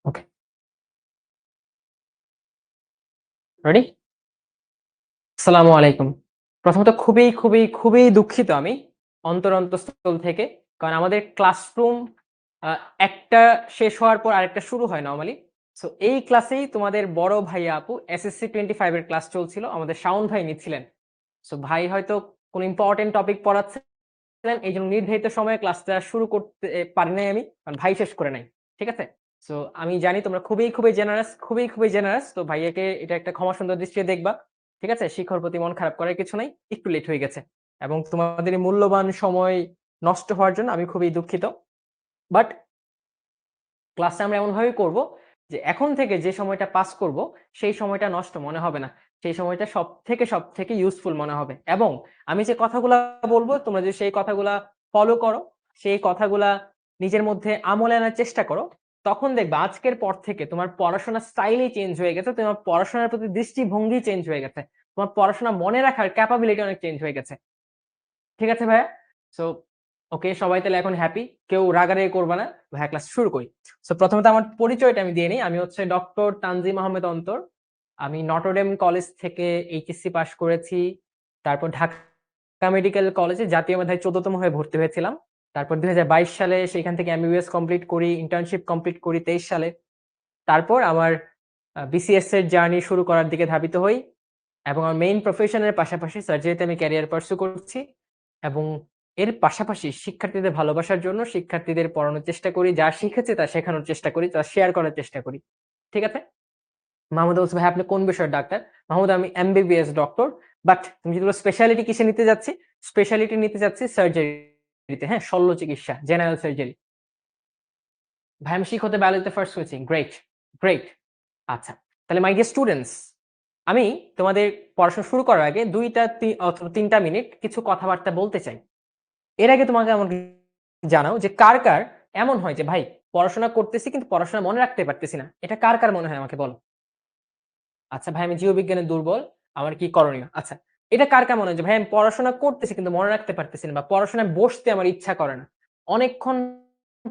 ওকে, ready? আসসালামু আলাইকুম। প্রথমত খুবই দুঃখিত আমি অন্তরস্থল থেকে। কারণ আমাদের ক্লাসরুম আ একটা শেষ হওয়ার পর আরেকটা শুরু হয় নরমালি। সো এই ক্লাসেই তোমাদের বড় ভাইয়া আপু এসএসসি 25 এর ক্লাস চলছিল। আমাদের শাওন ভাই নিচ্ছিলেন। সো ভাই হয়তো কোন ইম্পোর্টেন্ট টপিক পড়াচ্ছিলেন। এইজন্য নির্ধারিত সময়ে ক্লাসটা শুরু করতে পারি নাই আমি। কারণ ভাই শেষ করে নাই। ঠিক আছে? সো আমি জানি তোমরা খুবই জেনারাস, খুবই জেনারাস। তো ভাইয়াকে এটা একটা ক্ষমা সুন্দর দৃষ্টিতে দেখবা। ঠিক আছে? শিক্ষার প্রতি মন খারাপ করার কিছু নাই। একটু লেট হয়ে গেছে। এবং তোমাদের এই মূল্যবান সময় নষ্ট হওয়ার জন্য আমি খুবই দুঃখিত। বাট ক্লাসটা আমরা এমনভাবেই করব যে এখন থেকে যে সময়টা পাস করব সেই সময়টা নষ্ট মনে হবে না। সেই সময়টা সবথেকে ইউজফুল মনে হবে। এবং আমি যে কথাগুলা বলব তোমরা যদি সেই কথাগুলা ফলো করো, সেই কথাগুলা নিজের মধ্যে আমলে আনার চেষ্টা করো, তখন দেখবা আজকের পর থেকে তোমার পড়াশোনার স্টাইলই চেঞ্জ হয়ে গেছে। তোমার পড়াশোনার প্রতি দৃষ্টিভঙ্গি চেঞ্জ হয়ে গেছে। তোমার পড়াশোনা মনে রাখার ক্যাপাবিলিটি অনেক চেঞ্জ হয়ে গেছে। ঠিক আছে ভাইয়া? সো ওকে, সবাই তাহলে এখন হ্যাপি। কেউ রাগারাগি করবা না। ভাইয়া ক্লাস শুরু করি। সো প্রথমত আমার পরিচয়টা আমি দিয়ে নিই। আমি হচ্ছে ডক্টর তানজিম আহমেদ অন্তর। আমি নটরডেম কলেজ থেকে এইচএসসি পাস করেছি। তারপর ঢাকা মেডিকেল কলেজে জাতীয় মেধায় ১৪ তম হয়ে ভর্তি হয়েছিলাম। তারপর ২০২২ সালে সেখান থেকে এমবিবিএস কমপ্লিট করি, ইন্টার্নশিপ কমপ্লিট করি ২৩ সালে। তারপর আমার বিসিএস এর জার্নি শুরু করার দিকে ধাবিত হই। এবং আমার মেইন প্রফেশন এর পাশাপাশি সার্জারিতে আমি ক্যারিয়ার পার্সু করছি। এবং এর পাশাপাশি শিক্ষার্থীদের ভালোবাসার জন্য শিক্ষার্থীদের পড়ানোর চেষ্টা করি। যা শিখেছে তা শেখানোর চেষ্টা করি, তা শেয়ার করার চেষ্টা করি। ঠিক আছে? মাহমুদ বলছে, "ভাই আপনি কোন বিষয়ের ডাক্তার?" মাহমুদ, আমি এমবিবিএস ডক্টর। বাট তুমি যদি বলো স্পেশালিটি কিসে নিতে যাচ্ছি? স্পেশালিটি নিতে যাচ্ছি সার্জারিতে, হ্যাঁ? শল্য চিকিৎসা, জেনারেল সার্জারি। ভাই আমি শিক্ষকতা বায়োলজিতে ফার্স্ট হয়েছি। গ্রেট। আচ্ছা। তাহলে মাই ডিয়ার স্টুডেন্টস, আমি তোমাদের পড়াশোনা শুরু করার আগে ২ টা অথবা ৩ টা মিনিট কিছু কথাবার্তা বলতে চাই। এর আগে তোমাকে আমাকে জানাও যে কার এমন হয় যে ভাই পড়াশোনা করতেছি কিন্তু পড়াশোনা মনে রাখতে পারতেছি না। এটা কার মনে হয় আমাকে বলো? আচ্ছা ভাই আমি জীববিজ্ঞানে দুর্বল, আমার কি করণীয়? আচ্ছা, এটা কার মনে হয় যে ভাই আমি পড়াশোনা করতেছি কিন্তু মনে রাখতে পারতেছি না বা পড়াশোনায় বসতে আমার ইচ্ছা করে না। অনেকক্ষণ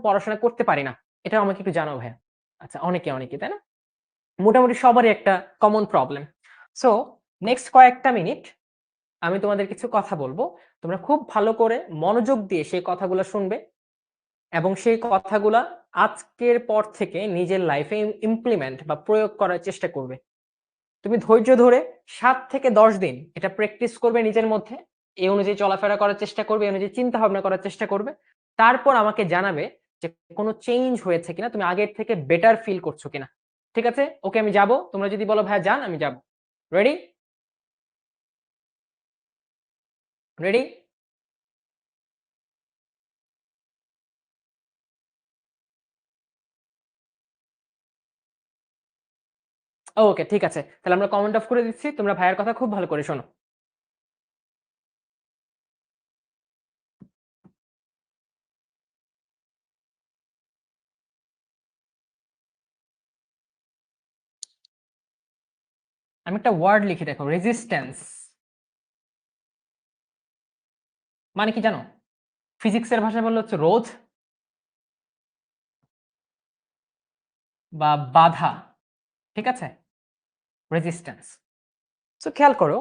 পড়াশোনা করতে পারি না। এটা আমাকে একটু জানাও ভাইয়া। আচ্ছা, অনেকে, তাই না? মোটামুটি সবারই একটা কমন প্রবলেম। সো নেক্সট কয়েকটা মিনিট আমি তোমাদের কিছু কথা বলবো। তোমরা খুব ভালো করে মনোযোগ দিয়ে সেই কথাগুলা শুনবে এবং সেই কথাগুলা আজকের পর থেকে নিজের লাইফে ইমপ্লিমেন্ট বা প্রয়োগ করার চেষ্টা করবে। তুমি ধৈর্য ধরে ৭ থেকে ১০ দিন এটা প্র্যাকটিস করবে নিজের মধ্যে। এই অনুযায়ী চলাফেরা করার চেষ্টা করবে, এই অনুযায়ী চিন্তা ভাবনা করার চেষ্টা করবে। তারপর আমাকে জানাবে যে কোন চেঞ্জ হয়েছে কিনা, তুমি আগের থেকে বেটার ফিল করছো কিনা। ঠিক আছে? ওকে আমি যাবো। তোমরা যদি বলো ভাইয়া যান, আমি যাবো। রেডি? রেডি? ওকে, ঠিক আছে। তাহলে আমরা কমেন্ট অফ করে দিচ্ছি। তোমরা ভাইয়ার কথা খুব ভালো করে শোনো। আমি একটা ওয়ার্ড লিখি, দেখো, রেজিস্ট্যান্স। মানে কি জানো? ফিজিক্সের ভাষায় বললে হচ্ছে রোধ বা বাধা। ঠিক আছে? রেজিস্ট্যান্স। সো খেয়াল করো,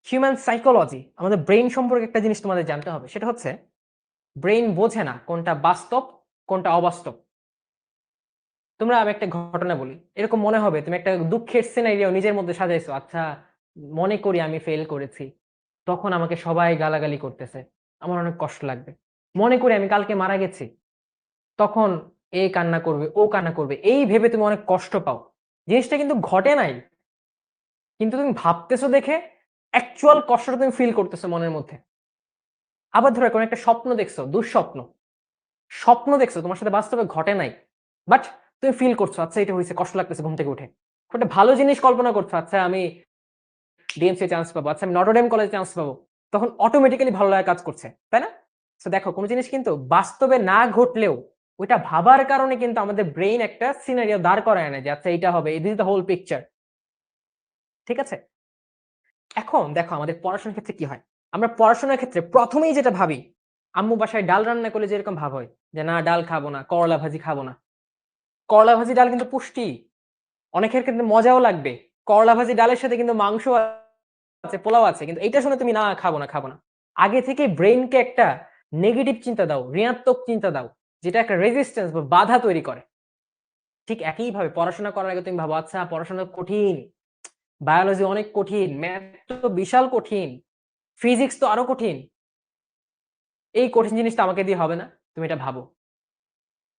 হিউম্যান সাইকোলজি, আমাদের ব্রেইন সম্পর্কে একটা জিনিস তোমাদের জানতে হবে। সেটা হচ্ছে ব্রেইন বোঝে না কোনটা বাস্তব, কোনটা অবাস্তব। তোমরা আমি একটা ঘটনা বলি। এরকম মনে হবে তুমি একটা দুঃখের সিনারিও নিজের মধ্যে সাজাইছো। আচ্ছা, মনে করি আমি ফেল করেছি। তখন আমাকে সবাই গালাগালি করতেছে। আমার অনেক কষ্ট লাগবে। মনে করি আমি কালকে মারা গেছি। তখন এ কান্না করবে, ও কান্না করবে। এই ভেবে তুমি অনেক কষ্ট পাও। জিনিসটা কিন্তু ঘটে নাই। কিন্তু তুমি ভাবতেছো দেখে অ্যাকচুয়াল কষ্টটা তুমি ফিল করতেছো মনের মধ্যে। আবার ধরো কোনো একটা স্বপ্ন দেখছো, দুঃস্বপ্ন। স্বপ্ন দেখছো, তোমার সাথে বাস্তবে ঘটে নাই। বাট তুমি ফিল করছো, আচ্ছা এটা হইছে, কষ্ট লাগতেছে ঘুম থেকে উঠে। একটা ভালো জিনিস কল্পনা করছো, আচ্ছা আমি ডিএমসি চান্স পাবো, আচ্ছা আমি নটরডেম কলেজে চান্স পাবো। তখন অটোমেটিক্যালি ভালো লাগা কাজ করছে। তাই না? সো দেখো, কোন জিনিস কিন্তু বাস্তবে না ঘটলেও ওইটা ভাবার কারণে কিন্তু আমাদের ব্রেইন একটা সিনারিও দাঁড় করায় না যে আচ্ছা এইটা হবে, this is the whole picture. ঠিক আছে? এখন দেখো আমাদের পড়াশোনার ক্ষেত্রে কি হয়? আমরা পড়াশোনার ক্ষেত্রে ১ম এই যেটা ভাবি, আম্মু বাসায় ডাল রান্না করলে যেরকম ভাব হয় যে, "না ডাল খাবো না, করলা ভাজি খাবো না।" করলা ভাজি ডাল কিন্তু পুষ্টি, অনেকের কিন্তু মজাও লাগবে। করলা ভাজি ডালের সাথে কিন্তু মাংস আছে, পোলাও আছে, কিন্তু এটা শুনে তুমি না খাবো না খাবো না। আগে থেকে ব্রেইনকে একটা নেগেটিভ চিন্তা দাও, ঋণাত্মক চিন্তা দাও, যেটা একটা রেজিস্ট্যান্স বা বাধা তৈরি করে। ঠিক একইভাবে পড়াশোনা করার আগে তুমি ভাবো, আচ্ছা পড়াশোনা কঠিন, বায়োলজি অনেক কঠিন, ম্যাথ তো বিশাল কঠিন, ফিজিক্স তো আরো কঠিন, এই কঠিন জিনিসটা আমাকে দিয়ে হবে না। তুমি এটা ভাবো।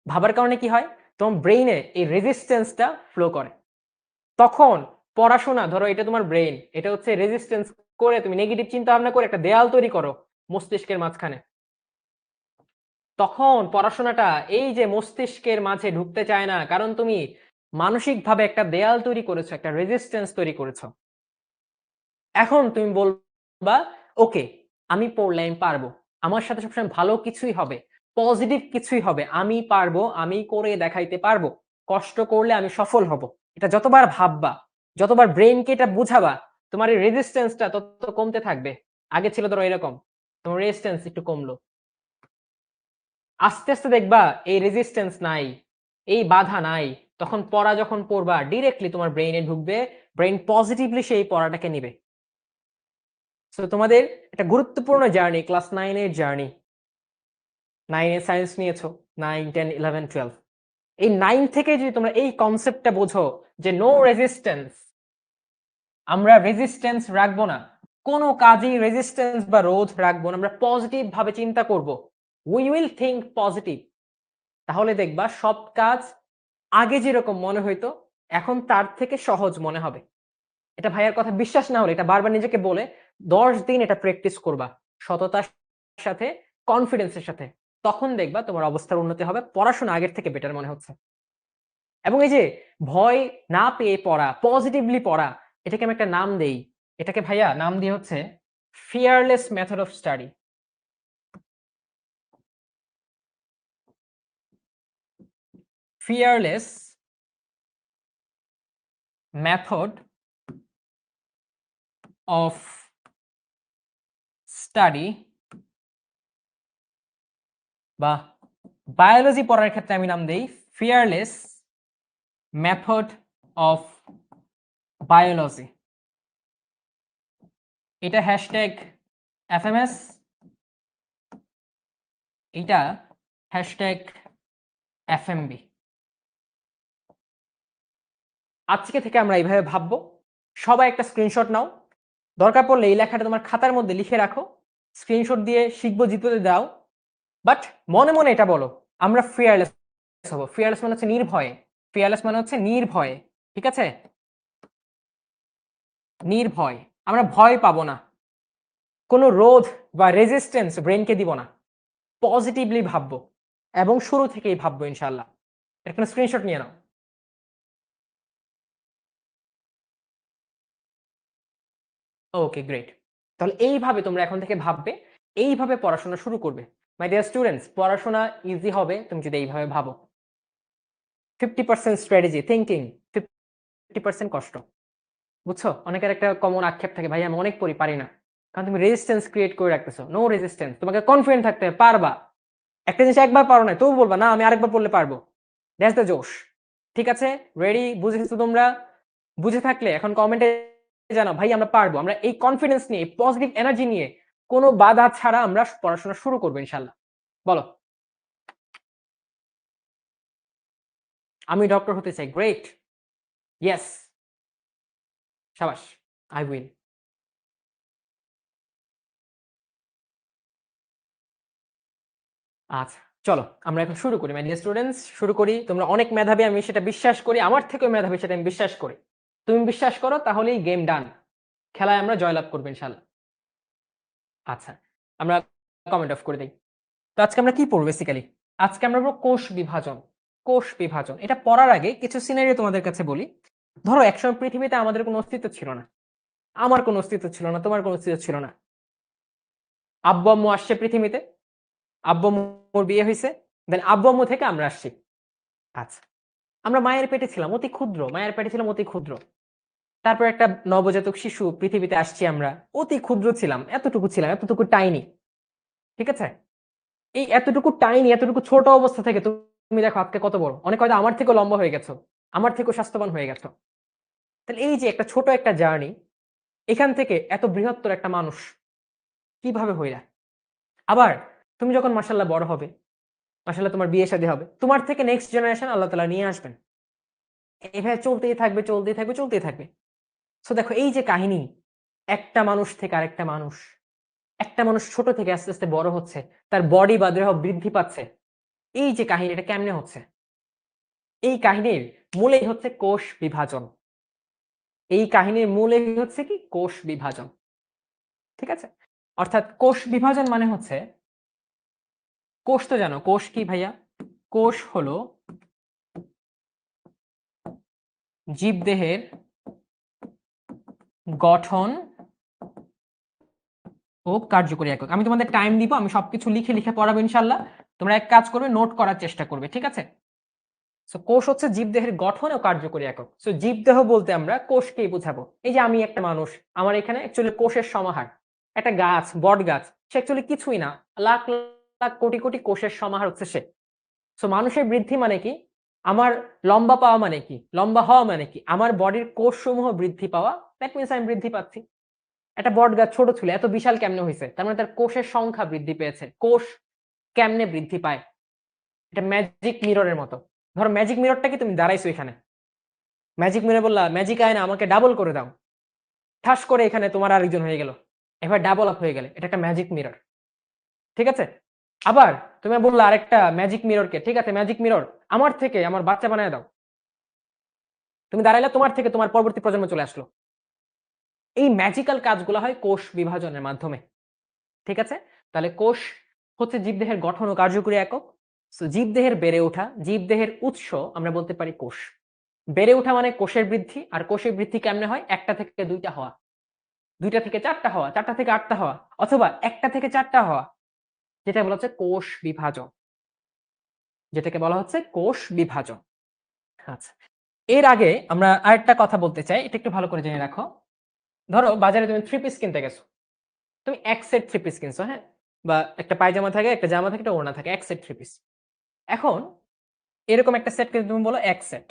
ভাবার কারণে কি হয়, তোমার ব্রেইনে এই রেজিস্ট্যান্সটা ফ্লো করে। তখন পড়াশোনা, ধরো এটা তোমার ব্রেইন, এটা হচ্ছে রেজিস্ট্যান্স করে, তুমি নেগেটিভ চিন্তা ভাবনা করে একটা দেয়াল তৈরি করো মস্তিষ্কের মাঝখানে। তখন পড়াশোনাটা এই যে মস্তিষ্কের মাঝে ঢুকতে চায় না, কারণ তুমি মানসিকভাবে একটা দেয়াল তৈরি করেছো, একটা রেজিস্ট্যান্স তৈরি করেছো। এখন তুমি বলবা, ওকে আমি পড়লে আমি পারবো, আমার সাথে সবসময় ভালো কিছুই হবে, পজিটিভ কিছুই হবে, আমি পারবো, আমি করে দেখাইতে পারবো, কষ্ট করলে আমি সফল হব। এটা যতবার ভাববা, যতবার ব্রেইনকে এটা বুঝাবা, তোমার এই রেজিস্ট্যান্সটা তত কমতে থাকবে। আগে ছিল ধরো এরকম, তোমার রেজিস্ট্যান্স একটু কমলো, আস্তে আস্তে দেখবা এই রেজিস্ট্যান্স নাই, এই বাধা নাই। তখন পড়া যখন পড়বা ডিরেক্টলি তোমার ব্রেইনে ঢুকবে, ব্রেইন পজিটিভলি সেই পড়াটাকে নিবে। সো তোমাদের একটা গুরুত্বপূর্ণ জার্নি, ক্লাস 9 এর জার্নি। 9 এ সায়েন্স নিয়েছো, 9, 10, 11, 12, এই 9 থেকে যদি তোমরা এই কনসেপ্টটা বোঝো যে নো রেজিস্ট্যান্স, আমরা রেজিস্ট্যান্স রাখবো না, কোনো কাজেই রেজিস্ট্যান্স বা রোধ রাখবো না, আমরা পজিটিভ ভাবে চিন্তা করব, উই উইল থিঙ্ক পজিটিভ, তাহলে দেখবা সব কাজ আগে যেরকম মনে হইতো এখন তার থেকে সহজ মনে হবে। এটা ভাইয়ার কথা বিশ্বাস না হলে এটা বারবার নিজেকে বলে 10 দিন এটা প্র্যাকটিস করবা সততার সাথে, কনফিডেন্সের সাথে, তখন দেখবা তোমার অবস্থার উন্নতি হবে, পড়াশোনা আগের থেকে বেটার মনে হচ্ছে। এবং এই যে ভয় না পেয়ে পড়া, পজিটিভলি পড়া, এটাকে আমি একটা নাম দেই, এটাকে ভাইয়া নাম দিয়ে হচ্ছে fearless method of study. Fearless method of study, বা বায়োলজি পড়ার ক্ষেত্রে আমি নাম দেই ফিয়ারলেস মেথড অফ বায়োলজি। এটা হ্যাশট্যাগ এফএমএস, এটা হ্যাশট্যাগ এফএমবি। আজকে থেকে আমরা এইভাবে ভাববো। সবাই একটা স্ক্রিনশট নাও, দরকার পড়লে এই লেখাটা তোমার খাতার মধ্যে লিখে রাখো, স্ক্রিনশট দিয়ে শিখবো জিততে দাও। বাট মনে মনে এটা বলো, আমরা ফিয়ারলেস হবো। ফিয়ারলেস মানে হচ্ছে নির্ভয়ে, ফিয়ারলেস মানে হচ্ছে নির্ভয়ে, ঠিক আছে? নির্ভয়, আমরা ভয় পাবো না, কোনো রোধ বা রেজিস্ট্যান্স ব্রেনকে দিব না, পজিটিভলি ভাববো এবং শুরু থেকেই ভাববো ইনশাআল্লাহ। একটা স্ক্রিনশট নিয়ে নাও। Okay great. তাহলে এইভাবে তোমরা এখন থেকে ভাববে, এইভাবে পড়াশোনা শুরু করবে। মাই ডিয়ার স্টুডেন্টস, পড়াশোনা ইজি হবে তুমি যদি এইভাবে ভাবো। 50% স্ট্র্যাটেজি থিঙ্কিং, 50% কষ্ট। বুঝছো? অনেকের একটা কমন আক্ষেপ থাকে, ভাই আমি অনেক পড়ি, পারি না। কারণ তুমি রেজিস্ট্যান্স ক্রিয়েট করে রাখতেছো। নো রেজিস্ট্যান্স, তোমাকে কনফিডেন্ট থাকতে হবে, পারবা। একটা জিনিস একবার পারো না, তবু বলবা না আমি আরেকবার পড়লে পারবো। দ্যাটস দ্য জোশ। ঠিক আছে? রেডি? বুঝেছো তোমরা? বুঝে থাকলে এখন কমেন্টে জানাও, ভাই আমরা পারবো। আমরা এই কনফিডেন্স নিয়ে, পজিটিভ এনার্জি নিয়ে, কোনো বাধা ছাড়া আমরা পড়াশোনা শুরু করবো ইনশাআল্লাহ। বলো। আমি ডক্টর হতে চাই। গ্রেট। ইয়েস। শাবাশ। I will. আচ্ছা, চলো আমরা এখন শুরু করি। মাই ডিয়ার স্টুডেন্টস, শুরু করি। তোমরা অনেক মেধাবী, আমি সেটা বিশ্বাস করি। আমার থেকেও মেধাবী সেটা আমি বিশ্বাস করি। তুমি বিশ্বাস করো তাহলেই গেম ডান। খেলায় আমরা জয়লাভ করবো ইনশাআল্লাহ। আচ্ছা, আমরা কমেন্ট অফ করে দেই। তো আজকে আমরা কি পড়বো বেসিক্যালি? আজকে আমরা পড়বো কোষ বিভাজন। কোষ বিভাজন এটা পড়ার আগে কিছু সিনারিও তোমাদের কাছে বলি। ধরো একসময় পৃথিবীতে আমাদের কোনো অস্তিত্ব ছিল না, আমার কোনো অস্তিত্ব ছিল না, তোমার কোনো অস্তিত্ব ছিল না। আব্বু আম্মু আসছে পৃথিবীতে, আব্বু আম্মুর বিয়ে হয়েছে, দেন আব্বু আম্মু থেকে আমরা আসছি। আচ্ছা, আমরা মায়ের পেটে ছিলাম অতি ক্ষুদ্র, মায়ের পেটে ছিলাম অতি ক্ষুদ্র। তারপর একটা নবজাতক শিশু পৃথিবীতে আসছি আমরা, অতি ক্ষুদ্র ছিলাম, এতটুকু ছিলাম, এতটুকু টাইনি। ঠিক আছে? এই এতটুকু টাইনি, এতটুকু ছোট অবস্থা থেকে তুমি দেখো আজকে কত বড়, অনেক হয়তো আমার থেকেও লম্বা হয়ে গেছো, আমার থেকেও স্বাস্থ্যবান হয়ে গেছো। তাহলে এই যে একটা ছোট একটা জার্নি, এখান থেকে এত বৃহত্তর একটা মানুষ কিভাবে হইলা। আবার তুমি যখন মাশাল্লাহ বড় হবে, মাশাল্লাহ তোমার বিয়ে শাদী হবে, তোমার থেকে নেক্সট জেনারেশন আল্লাহ তাআলা নিয়ে আসবেন। এভাবে চলতেই থাকবে, চলতেই থাকবে, চলতেই থাকবে। সো দেখো এই যে কাহিনী, একটা মানুষ থেকে আরেকটা মানুষ, একটা মানুষ ছোট থেকে আস্তে আস্তে বড় হচ্ছে, তার বডি বা দেহ বৃদ্ধি পাচ্ছে। এই যে কাহিনী, এটা কেমনে হচ্ছে? এই কাহিনীর মূলেই হচ্ছে কোষ বিভাজন। এই কাহিনীর মূলেই হচ্ছে কি? কোষ বিভাজন। ঠিক আছে? অর্থাৎ কোষ বিভাজন মানে হচ্ছে, কোষ তো জানো, কোষ কি ভাইয়া? কোষ হলো জীবদেহের গঠন ও কার্যকরী একক। আমি তোমাদের টাইম দিব, আমি সবকিছু লিখে লিখে পড়াবো ইনশাল্লাহ। তোমরা এক কাজ করবে, নোট করার চেষ্টা করবে, ঠিক আছে? সো কোষ হচ্ছে জীবদেহের গঠন ও কার্যকরী একক। সো জীবদেহ বলতে আমরা কোষকেই বোঝাবো। এই যে আমি একটা মানুষ, আমার এখানে অ্যাকচুয়ালি কোষের সমাহার। একটা গাছ, বট গাছ, সে অ্যাকচুয়ালি কিছুই না, লাখ লাখ কোটি কোটি কোষের সমাহার হচ্ছে সে। সো মানুষের বৃদ্ধি মানে কি? আমার লম্বা পাওয়া মানে কি? লম্বা হওয়া মানে কি? আমার বডির কোষসমূহ বৃদ্ধি পাওয়া, দ্যাট মিনস আমি বৃদ্ধি পাচ্ছি। একটা বট গাছ ছোট ছিল, এত বিশাল কেমনে হয়েছে? তার মানে তার কোষের সংখ্যা বৃদ্ধি পেয়েছে। কোষ কেমনে বৃদ্ধি পায়? এটা ম্যাজিক মিররের মতো। ধরো ম্যাজিক মিররটা কি, তুমি দাঁড়াইছো এখানে, ম্যাজিক মিরর বললা ম্যাজিক আয়না আমাকে ডাবল করে দাও, ঠাস করে এখানে তোমার আরেকজন হয়ে গেল, এবার ডাবল আপ হয়ে গেলে, এটা একটা ম্যাজিক মিরর। ঠিক আছে? আবার তুমি বললা আরেকটা ম্যাজিক মিররকে, ঠিক আছে ম্যাজিক মিরর আমার থেকে আমার বাচ্চা বানায় দাও, তুমি দাঁড়াইলে, তোমার থেকে তোমার পরবর্তী প্রজন্ম চলে আসলো। এই ম্যাজিক্যাল কাজগুলো হয় কোষ বিভাজনের মাধ্যমে। ঠিক আছে? তাহলে কোষ হচ্ছে জীবদেহের গঠন ও কার্যকরী একক। সো জীবদেহের বেড়ে ওঠা, জীবদেহের উৎস আমরা বলতে পারি কোষ। বেড়ে ওঠা মানে কোষের বৃদ্ধি, আর কোষের বৃদ্ধি কেমনে হয়? একটা থেকে দুইটা হওয়া, দুইটা থেকে চারটা হওয়া, চারটা থেকে আটটা হওয়া, অথবা একটা থেকে চারটা হওয়া, যেটা বলা হচ্ছে কোষ বিভাজন, যেটাকে বলা হচ্ছে কোষ বিভাজন। আচ্ছা, এর আগে আমরা আরেকটা কথা বলতে চাই, এটা একটু ভালো করে জেনে রাখো। ধরো বাজারে তুমি থ্রি পিস কিনতে গেছো, তুমি এক সেট থ্রি পিস কিনছো, হ্যাঁ, বা একটা পায়জামা থাকে, একটা জামা থাকে, একটা ওড়না থাকে, এক সেট থ্রি পিস। এখন এরকম একটা সেট কিন্তু তুমি বলো এক সেট।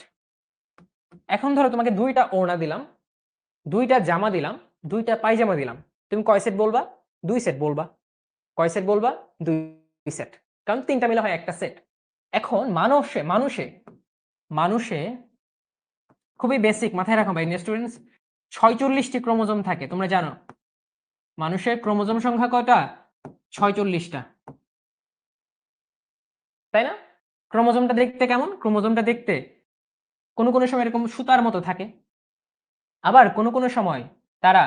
এখন ধরো তোমাকে দুইটা ওড়না দিলাম, দুইটা জামা দিলাম, দুইটা পায়জামা দিলাম, তুমি কয় সেট বলবা? দুই সেট বলবা। কয় সেট বলবা? দুই সেট, কারণ তিনটা মিলে হয় একটা সেট। এখন মানুষে মানুষে মানুষে খুবই বেসিক মাথায় রাখো ভাই স্টুডেন্টস, 46টি ক্রোমোজোম থাকে, তোমরা জানো মানুষের ক্রোমোজোম সংখ্যা কয়টা? 46টা, তাই না? ক্রোমোজোমটা দেখতে কেমন? ক্রোমোজোমটা দেখতে কোনো কোনো সময় এরকম সুতার মতো থাকে, আবার কোনো কোনো সময় তারা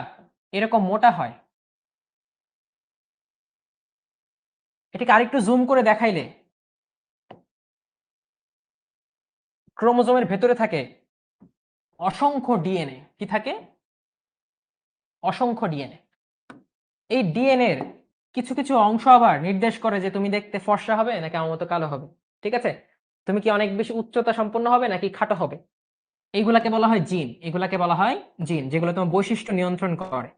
এরকম মোটা হয়। এটাকে আরেকটু জুম করে দেখাইলে ক্রোমোজোমের ভেতরে থাকে অসংখ্য ডিএনএ। কি থাকে? অসংখ্য ডিএনএ। এই ডিএনএ এর কিছু কিছু অংশ আবার নির্দেশ করে যে তুমি দেখতে ফর্সা হবে নাকি আমার মতো কালো হবে। ঠিক আছে? তুমি কি অনেক বেশি উচ্চতা সম্পন্ন হবে নাকি খাটো হবে। এইগুলাকে বলা হয় জিন, এগুলাকে বলা হয় জিন, যেগুলো তোমার বৈশিষ্ট্য নিয়ন্ত্রণ করে।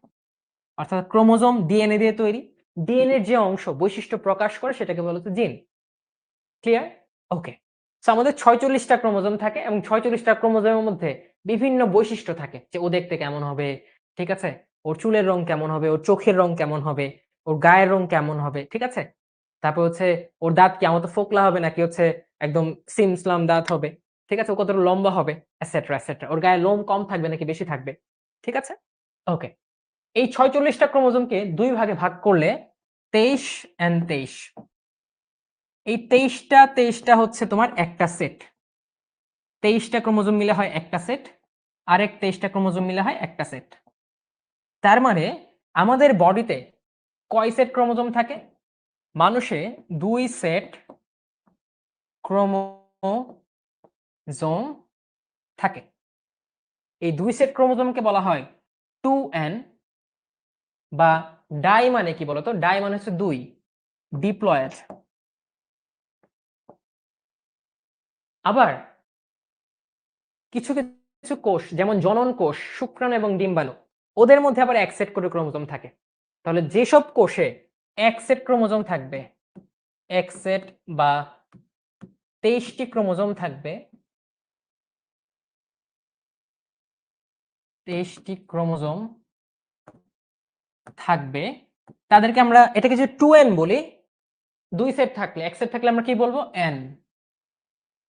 অর্থাৎ ক্রোমোজোম ডিএনএ দিয়ে তৈরি, ডিএনএ যে অংশ বৈশিষ্ট্য প্রকাশ করে সেটাকে বলা হচ্ছে জিন। ক্লিয়ার? ওকে। সো আমাদের 46টা ক্রোমোজোম থাকে, এবং 46টা ক্রোমোজোমের মধ্যে বিভিন্ন বৈশিষ্ট্য থাকে, যে ও দেখতে কেমন হবে, ঠিক আছে, ওর চুলের রং কেমন হবে, ওর চোখের রং কেমন হবে, ওর গায়ের রং কেমন হবে, ঠিক আছে, তারপর হচ্ছে ওর দাঁত কি আমার তো ফোকলা হবে নাকি হচ্ছে একদম সিমসলাম দাঁত হবে, ঠিক আছে, ও কতটা লম্বা হবে, এটসেট্রা এটসেট্রা, ওর গায়ে লোম কম থাকবে নাকি বেশি থাকবে। ঠিক আছে? ওকে। এই 46টা ক্রোমোজোমকে দুই ভাগে ভাগ করলে 23 এন্ড 23, এই 23টা হচ্ছে তোমার একটা সেট। 23টা ক্রোমোজোম মিলে হয় একটা সেট, আরেক 23টা ক্রোমোজোম মিলে হয় একটা সেট। তার মানে আমাদের বডিতে কয় সেট ক্রোমোজোম থাকে? মানুষে 2 সেট ক্রোমোজোম থাকে। এই 2 সেট ক্রোমোজোমকে বলা হয় 2n, বা ডাই মানে কি বলতো? ডাই মানে হচ্ছে 2, ডিপ্লয়েড। আবার কিছু কিছু কোষ যেমন জনন কোষ, শুক্রাণু এবং ডিম্বাণু, ওদের মধ্যে আবার এক সেট করে ক্রোমোজোম থাকে। তাহলে যেসব কোষে এক সেট ক্রোমোজোম থাকবে, এক সেট বা 23টি ক্রোমোজোম থাকবে, 23টি ক্রোমোজোম থাকবে, তাদেরকে আমরা এটাকে যে 2n বলি, 2 সেট থাকলে, এক সেট থাকলে আমরা কি বলবো? n।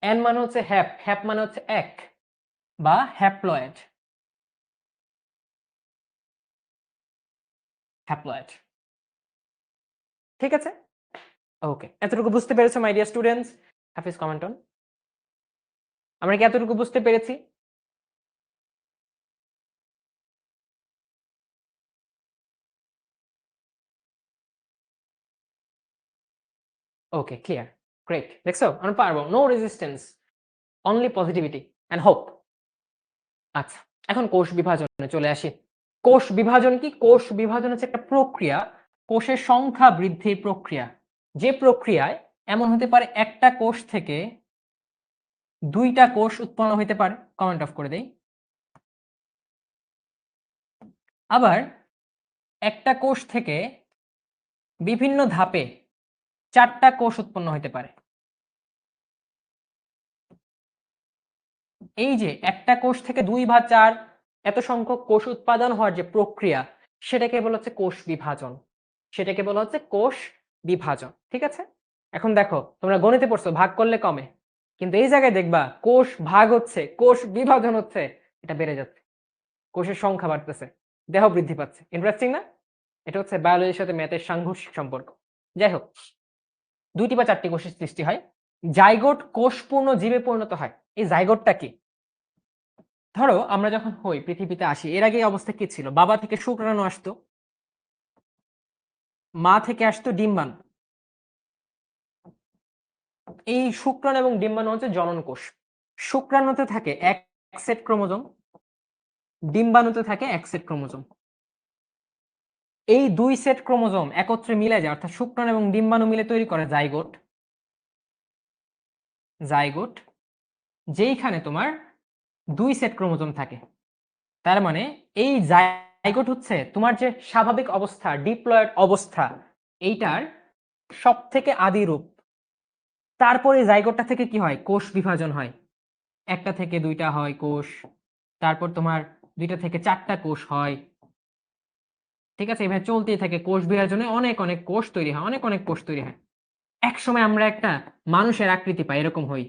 n মানে হচ্ছে হ্যাপ, হ্যাপ মানে হচ্ছে এক বা হ্যাপ্লয়েড, হ্যাপ্লয়েড। ঠিক আছে, ওকে, এতটুকু বুঝতে পেরেছো my dear students? Hafiz comment on. আমরা কি এতটুকু বুঝতে পেরেছি? Okay, clear, great. দেখছো আমরা পারবো, no resistance, only positivity and hope. আচ্ছা, এখন কোষ বিভাজনে চলে আসি। কোষ বিভাজন কি? কোষ বিভাজন হচ্ছে একটা প্রক্রিয়া, কোষের সংখ্যা বৃদ্ধির প্রক্রিয়া, যে প্রক্রিয়ায় এমন হতে পারে একটা কোষ থেকে 2টা কোষ উৎপন্ন হতে পারে, কমেন্ট অফ করে দেই। আবার একটা কোষ থেকে বিভিন্ন ধাপে 4টা কোষ উৎপন্ন হতে পারে। এই যে একটা কোষ থেকে 2 বা 4 এত সংখ্যক কোষ উৎপাদন হওয়ার যে প্রক্রিয়া, সেটাকে বলা হচ্ছে কোষ বিভাজন, সেটাকে বলা হচ্ছে কোষ বিভাজন। ঠিক আছে, এখন দেখো তোমরা গণিতে পড়ছো ভাগ করলে কমে, কিন্তু এই জায়গায় দেখবা কোষ ভাগ হচ্ছে, কোষ বিভাজন হচ্ছে, এটা বেড়ে যাচ্ছে, কোষের সংখ্যা বাড়তেছে, দেহ বৃদ্ধি পাচ্ছে। ইন্টারেস্টিং না? এটা হচ্ছে বায়োলজির সাথে ম্যাথের সাংঘর্ষিক সম্পর্ক। যাই হোক, 2টি বা 4টি কোষের সৃষ্টি হয়, জাইগোট কোষপূর্ণ জীবে পরিণত হয়। এই জাইগোটটা কি? ধরো আমরা যখন হই, পৃথিবীতে আসি, এর আগে অবস্থা কি ছিল? বাবা থেকে শুক্রাণু আসতো, মা থেকে আসতো ডিম্বাণু। এই শুক্রাণু এবং ডিম্বাণু হচ্ছে জনন কোষ। শুক্রাণুতে থাকে এক সেট ক্রোমোজোম, ডিম্বাণুতে থাকে এক সেট ক্রোমোজোম। এই 2 সেট ক্রোমোজোম একত্রে মিলে যায়, অর্থাৎ শুক্রাণু এবং ডিম্বাণু মিলে তৈরি করে জাইগোট। জাইগোট, যেইখানে তোমার 2 সেট ক্রোমোজোম থাকে। তার মানে এই জাইগোট হচ্ছে তোমার যে স্বাভাবিক অবস্থা, ডিপ্লয়েড অবস্থা, এইটার সব থেকে আদি রূপ। তারপরে জাইগোটটা থেকে কি হয়? কোষ বিভাজন হয়, একটা থেকে 2টা হয় কোষ, তারপর তোমার 2টা থেকে 4টা কোষ হয়। ঠিক আছে, এভাবে চলতেই থাকে, কোষ বিভাজনে অনেক অনেক কোষ তৈরি হয়, অনেক অনেক কোষ তৈরি হয়। এক সময় আমরা একটা মানুষের আকৃতি পাই, এরকম হই।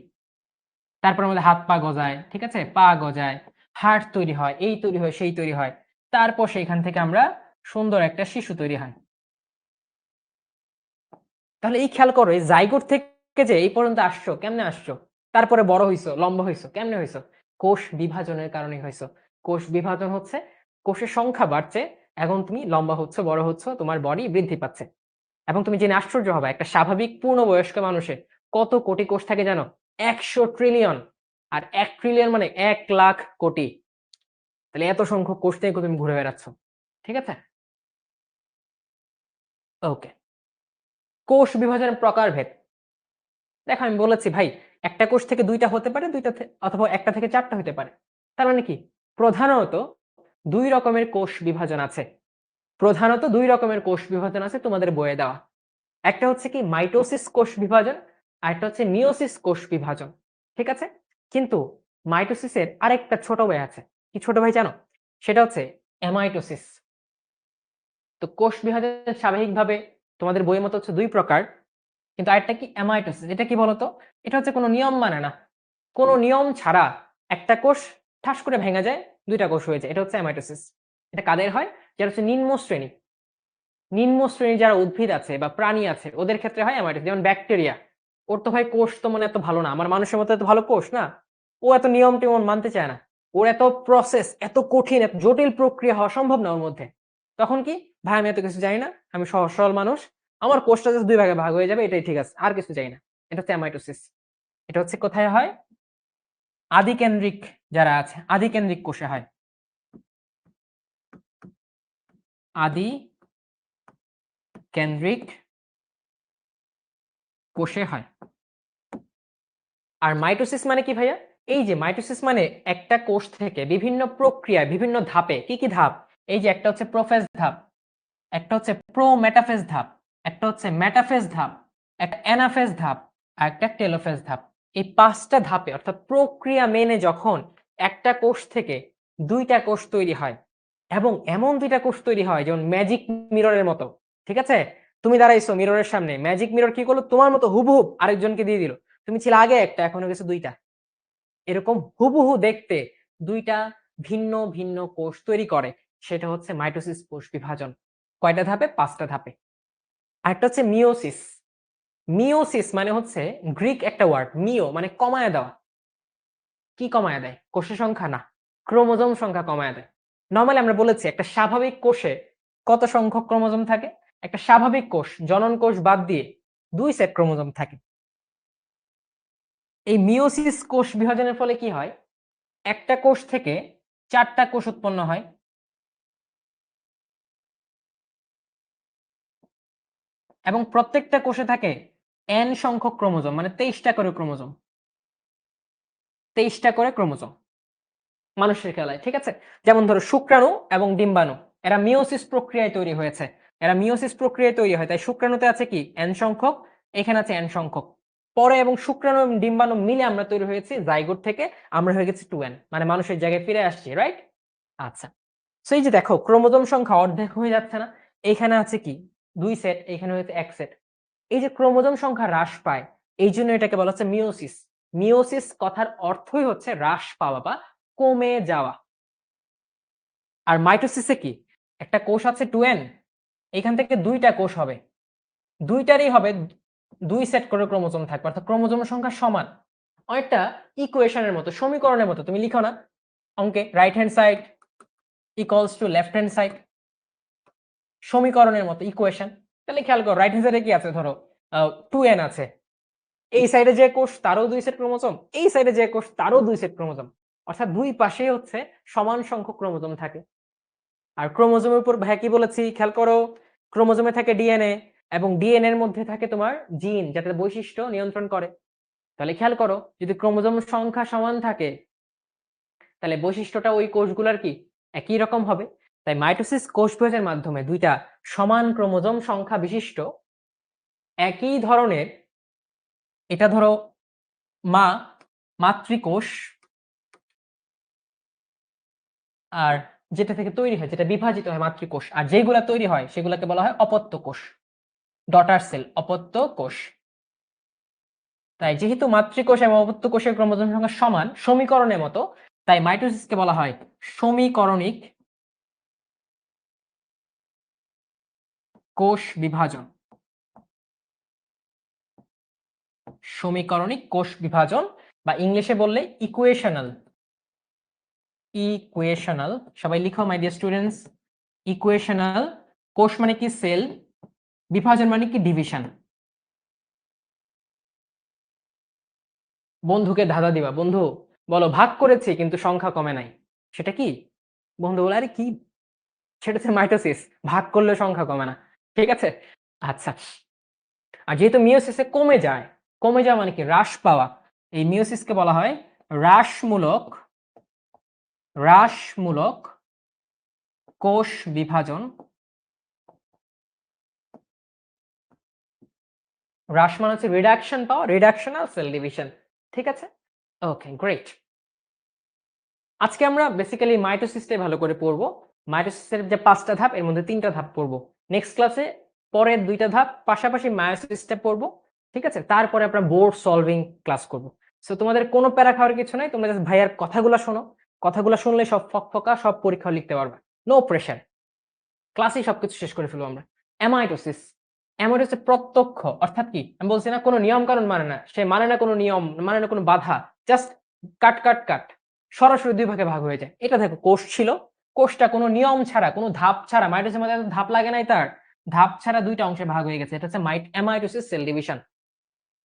তারপর আমাদের হাত পা গজায়, ঠিক আছে, পা গজায়, হাড় তৈরি হয়, এই তৈরি হয়, সেই তৈরি হয়। তারপর সেইখান থেকে আমরা সুন্দর একটা শিশু তৈরি হয়। তাহলে এই খেয়াল করো, এই জাইগোট থেকে যে এই পর্যন্ত আসছো, কেমনে আসছো? তারপরে বড় হইছো, লম্বা হইছো, কেমনে হইছো? কোষ বিভাজনের কারণে হইছো। কোষ বিভাজন হচ্ছে কোষের সংখ্যা বাড়ছে, এখন তুমি লম্বা হচ্ছ, বড় হচ্ছ, তোমার বডি বৃদ্ধি পাচ্ছে। এবং তুমি জেনে আশ্চর্য হবে, একটা স্বাভাবিক পূর্ণবয়স্ক মানুষে কত কোটি কোষ থাকে জানো? 100 ট্রিলিয়ন। আর 1 ট্রিলিয়ন মানে 1,00,000 কোটি। তাহলে এত সংখ্যক কোষ নিয়ে তুমি ঘুরে বেড়াচ্ছ। ঠিক আছে, ওকে। কোষ বিভাজনের প্রকারভেদ দেখো, আমি বলেছি ভাই, একটা কোষ থেকে 2টা হতে পারে, অথবা একটা থেকে 4টা হতে পারে। তার মানে কি? প্রধানত 2 রকমের কোষ বিভাজন আছে, প্রধানত 2 রকমের কোষ বিভাজন আছে তোমাদের বইয়ে দেওয়া। একটা হচ্ছে কি মাইটোসিস কোষ বিভাজন, আর একটা হচ্ছে মিওসিস কোষ বিভাজন। ঠিক আছে, কিন্তু মাইটোসিসের আরেকটা ছোট ভাই আছে। কি ছোট ভাই জানো? সেটা হচ্ছে অ্যামাইটোসিস। তো কোষ বিভাজন স্বাভাবিকভাবে তোমাদের বইয়ের মতো হচ্ছে 2 প্রকার, কিন্তু আরেকটা কি অ্যামাইটোসিস। এটা কি বলতো? এটা হচ্ছে কোনো নিয়ম মানে না, কোনো নিয়ম ছাড়া একটা কোষ ঠাস করে ভেঙে যায়, 2টা কোষ হয়ে যায়, এটা হচ্ছে অ্যামাইটোসিস। এটা কাদের হয়? যারা হচ্ছে নিম্ন শ্রেণী, নিম্ন শ্রেণীর যারা উদ্ভিদ আছে বা প্রাণী আছে, ওদের ক্ষেত্রে হয় অ্যামাইটোসিস। যেমন ব্যাকটেরিয়া, ওর তো ভাই কোষ তো মানে এত ভালো না, আমার মানুষের মতো এত ভালো কোষ না, ও এত নিয়ম টিয়ম মানতে চায় না, ওর এত প্রসেস, এত কঠিন, এত জটিল প্রক্রিয়া হওয়া সম্ভব না ওর মধ্যে। তখন কি? ভাই আমি এত কিছু জানি না, আমি সহজ সরল মানুষ, আমার কোষটা জাস্ট 2 ভাগে ভাগ হয়ে যাবে, এটাই ঠিক আছে, আর কিছু চাই না। এটা হচ্ছে অ্যামাইটোসিস। এটা হচ্ছে কোথায় হয়? আদিকেন্দ্রিক, যারা আছে আদিকেন্দ্রিক কোষে হয়, আদি কেন্দ্রিক কোষে হয়। আর মাইটোসিস মানে কি ভাইয়া? এই যে মাইটোসিস মানে একটা কোষ থেকে বিভিন্ন প্রক্রিয়ায়, বিভিন্ন ধাপে, কি কি ধাপ? এই যে একটা হচ্ছে প্রোফেজ ধাপ, একটা হচ্ছে প্রোমেটাফেজ ধাপ, একটা হচ্ছে মেটাফেজ ধাপ, একটা অ্যানাফেজ ধাপ, আর একটা টেলোফেজ ধাপ। এই 5টা ধাপে অর্থাৎ প্রক্রিয়া মেনে যখন একটা কোষ থেকে 2টা কোষ তৈরি হয় এবং এমন 2টা কোষ তৈরি হয় যেমন ম্যাজিক মিররের মতো, ঠিক আছে? তুমি দাঁড়াইছো মিররের সামনে, ম্যাজিক মিরর কি করলো? তোমার মতো হুবহু আরেকজনকে দিয়ে দিল। তুমি ছিলে আগে একটা, এখন হয়ে গেছে 2টা। এরকম হুবহু দেখতে 2টা ভিন্ন ভিন্ন কোষ তৈরি করে, সেটা হচ্ছে মাইটোসিস, কোষ বিভাজন। কয়টা ধাপে? 5টা ধাপে। আরেকটা হচ্ছে মিওসিস। মিওসিস মানে হচ্ছে গ্রিক একটা ওয়ার্ড, মিও মানে কমায় দেওয়া। কি কমায় দেয়? কোষের সংখ্যা না, ক্রোমোজোম সংখ্যা কমায় দেয়। নরমালি আমরা বলেছি একটা স্বাভাবিক কোষে কত সংখ্যক ক্রোমোজোম থাকে? একটা স্বাভাবিক কোষ, জনন কোষ বাদ দিয়ে 2 সেট ক্রোমোজোম থাকে। এই মিওসিস কোষ বিভাজনের ফলে কি হয়? একটা কোষ থেকে 4টা কোষ উৎপন্ন হয় এবং প্রত্যেকটা কোষে থাকে n সংখ্যক ক্রোমোজোম, মানে 23টা করে ক্রোমোজোম। 23টা করে ক্রোমোজোম মানুষের খেলায়, ঠিক আছে? যেমন ধরো শুক্রাণু এবং ডিম্বাণু, এরা মিওসিস প্রক্রিয়ায় তৈরি হয়েছে। এরা মিওসিস প্রক্রিয়ায় তৈরি হয়, তাই শুক্রাণুতে আছে কি n সংখ্যক, এখানে আছে n সংখ্যক। পরে এবং শুক্রাণু এবং ডিম্বাণু মিলে আমরা তৈরি হয়েছি জাইগোট থেকে, আমরা হয়ে গেছি 2n, মানে মানুষের জায়গায় ফিরে আসছি, রাইট? আচ্ছা, সো এই যে দেখো ক্রোমোজোম সংখ্যা অর্ধেক হয়ে যাচ্ছে না? এখানে আছে কি 2 সেট, এখানে হয়েছে 1 সেট। এই যে ক্রোমোজোম সংখ্যা হ্রাস পায়, এই জন্য এটাকে বলা হচ্ছে মিওসিস। মিওসিস কথার অর্থই হচ্ছে হ্রাস পাওয়া বা কমে যাওয়া। আর মাইটোসিসে কি একটা কোষ আছে 2n, এখান থেকে 2টা কোষ হবে, 2টারই হবে 2 সেট করে ক্রোমোজোম থাকবে, অর্থাৎ ক্রোমোজোমের সংখ্যা সমান। অনেকটা ইকুয়েশনের মতো, সমীকরণের মতো। তুমি লিখো না অঙ্কে right hand side equals to left hand side, সমীকরণের মতো ইকুয়েশন। তাহলে খেয়াল করো রাইট হ্যান্ড সাইডে কি আছে? ধরো 2n আছে, এই সাইডে যে কোষ তারও 2 সেট ক্রোমোজোম, এই সাইডে যে কোষ তারও 2 সেট ক্রোমোজোম, অর্থাৎ দুই পাশেই হচ্ছে সমান সংখ্যক ক্রোমোজোম থাকে। আর ক্রোমোজোমের উপর ভাইয়া কি বলেছি খেয়াল করো, ক্রোমোজোমে থাকে ডিএনএ এবং ডিএনএ এর মধ্যে থাকে তোমার জিন, যাতে বৈশিষ্ট্য নিয়ন্ত্রণ করে। তাহলে খেয়াল করো যদি ক্রোমোজোম সংখ্যা সমান থাকে তাহলে বৈশিষ্ট্যটা ওই কোষগুলোর কি একই রকম হবে। তাই মাইটোসিস কোষ বিভাজনের মাধ্যমে 2টা সমান ক্রোমোজোম সংখ্যা বিশিষ্ট একই ধরনের, এটা ধরো মাতৃকোষ, আর যেটা থেকে তৈরি হয়, যেটা বিভাজিত হয় মাতৃকোষ, আর যেগুলা তৈরি হয় সেগুলোকে বলা হয় অপত্য কোষ, ডটার সেল, অপত্য কোষ। তাই যেহেতু মাতৃকোষ এবং অপত্য কোষের ক্রোমোজোম সংখ্যা সমান সমীকরণের মতো, তাই মাইটোসিসকে বলা হয় সমীকরণিক কোষ বিভাজন। সমীকরণিক কোষ বিভাজন বা ইংলিশে বললে ইকুয়েশনাল। ইকুয়েশনাল, সবাই লিখো মাই ডিয়ার স্টুডেন্টস। ইকুয়েশনাল, কোষ মানে কি সেল, বিভাজন মানে কি ডিভিশন। বন্ধুকে ধাঁধা দিবা, বন্ধু বলো ভাগ করেছি কিন্তু সংখ্যা কমে নাই, সেটা কি? বন্ধু বলে আরে কি, সেটা হচ্ছে মাইটোসিস, ভাগ করলে সংখ্যা কমে না, ঠিক আছে? আচ্ছা, আর যেহেতু মিওসিসে কমে যায়, কমে যাওয়া মানে কি হ্রাস পাওয়া, এই মিওসিসকে বলা হয় হ্রাসমূলক হ্রাসমূলক কোষ বিভাজন। হ্রাস মানে হচ্ছে রিডাকশন পাওয়া, রিডাকশনাল সেল ডিভিশন, ঠিক আছে? Okay great. আজকে আমরা বেসিক্যালি মাইটোসিসটাই ভালো করে পড়বো। মাইটোসিসের যে 5টা ধাপ, এর মধ্যে 3টা ধাপ পড়বো। নেক্সট ক্লাসে পরের 2টা ধাপ পাশাপাশি মায়োসিসটা পড়বো, ঠিক আছে? তারপরে আমরা বোর্ড সলভিং ক্লাস করব। সো তোমাদের কোনো প্যারা খাওয়ার কিছু নাই, তোমরা জাস্ট ভাইয়ার কথাগুলো শোনো, কথাগুলো শুনলে সব ফকফকা সব পরীক্ষা লিখতে পারবে, নো প্রেশার। ক্লাসেই সবকিছু শেষ করে ফেলবো আমরা। অ্যামাইটোসিস, অ্যামাইটোসিস প্রত্যক্ষ, অর্থাৎ কি আমি বলছি না কোনো নিয়ম কানুন মানে না, সে মানে না কোনো নিয়ম, মানে না কোনো বাধা, জাস্ট কাট কাট কাট, সরাসরি 2 ভাগে ভাগ হয়ে যায়। এটা দেখো কোষ ছিল, কোষটা কোনো নিয়ম ছাড়া, কোনো ধাপ ছাড়া, মাইটোসিসের মধ্যে ধাপ লাগে নাই, তার ধাপ ছাড়া 2টা অংশে ভাগ হয়ে গেছে। এটা হচ্ছে অ্যামাইটোসিস সেল ডিভিশন,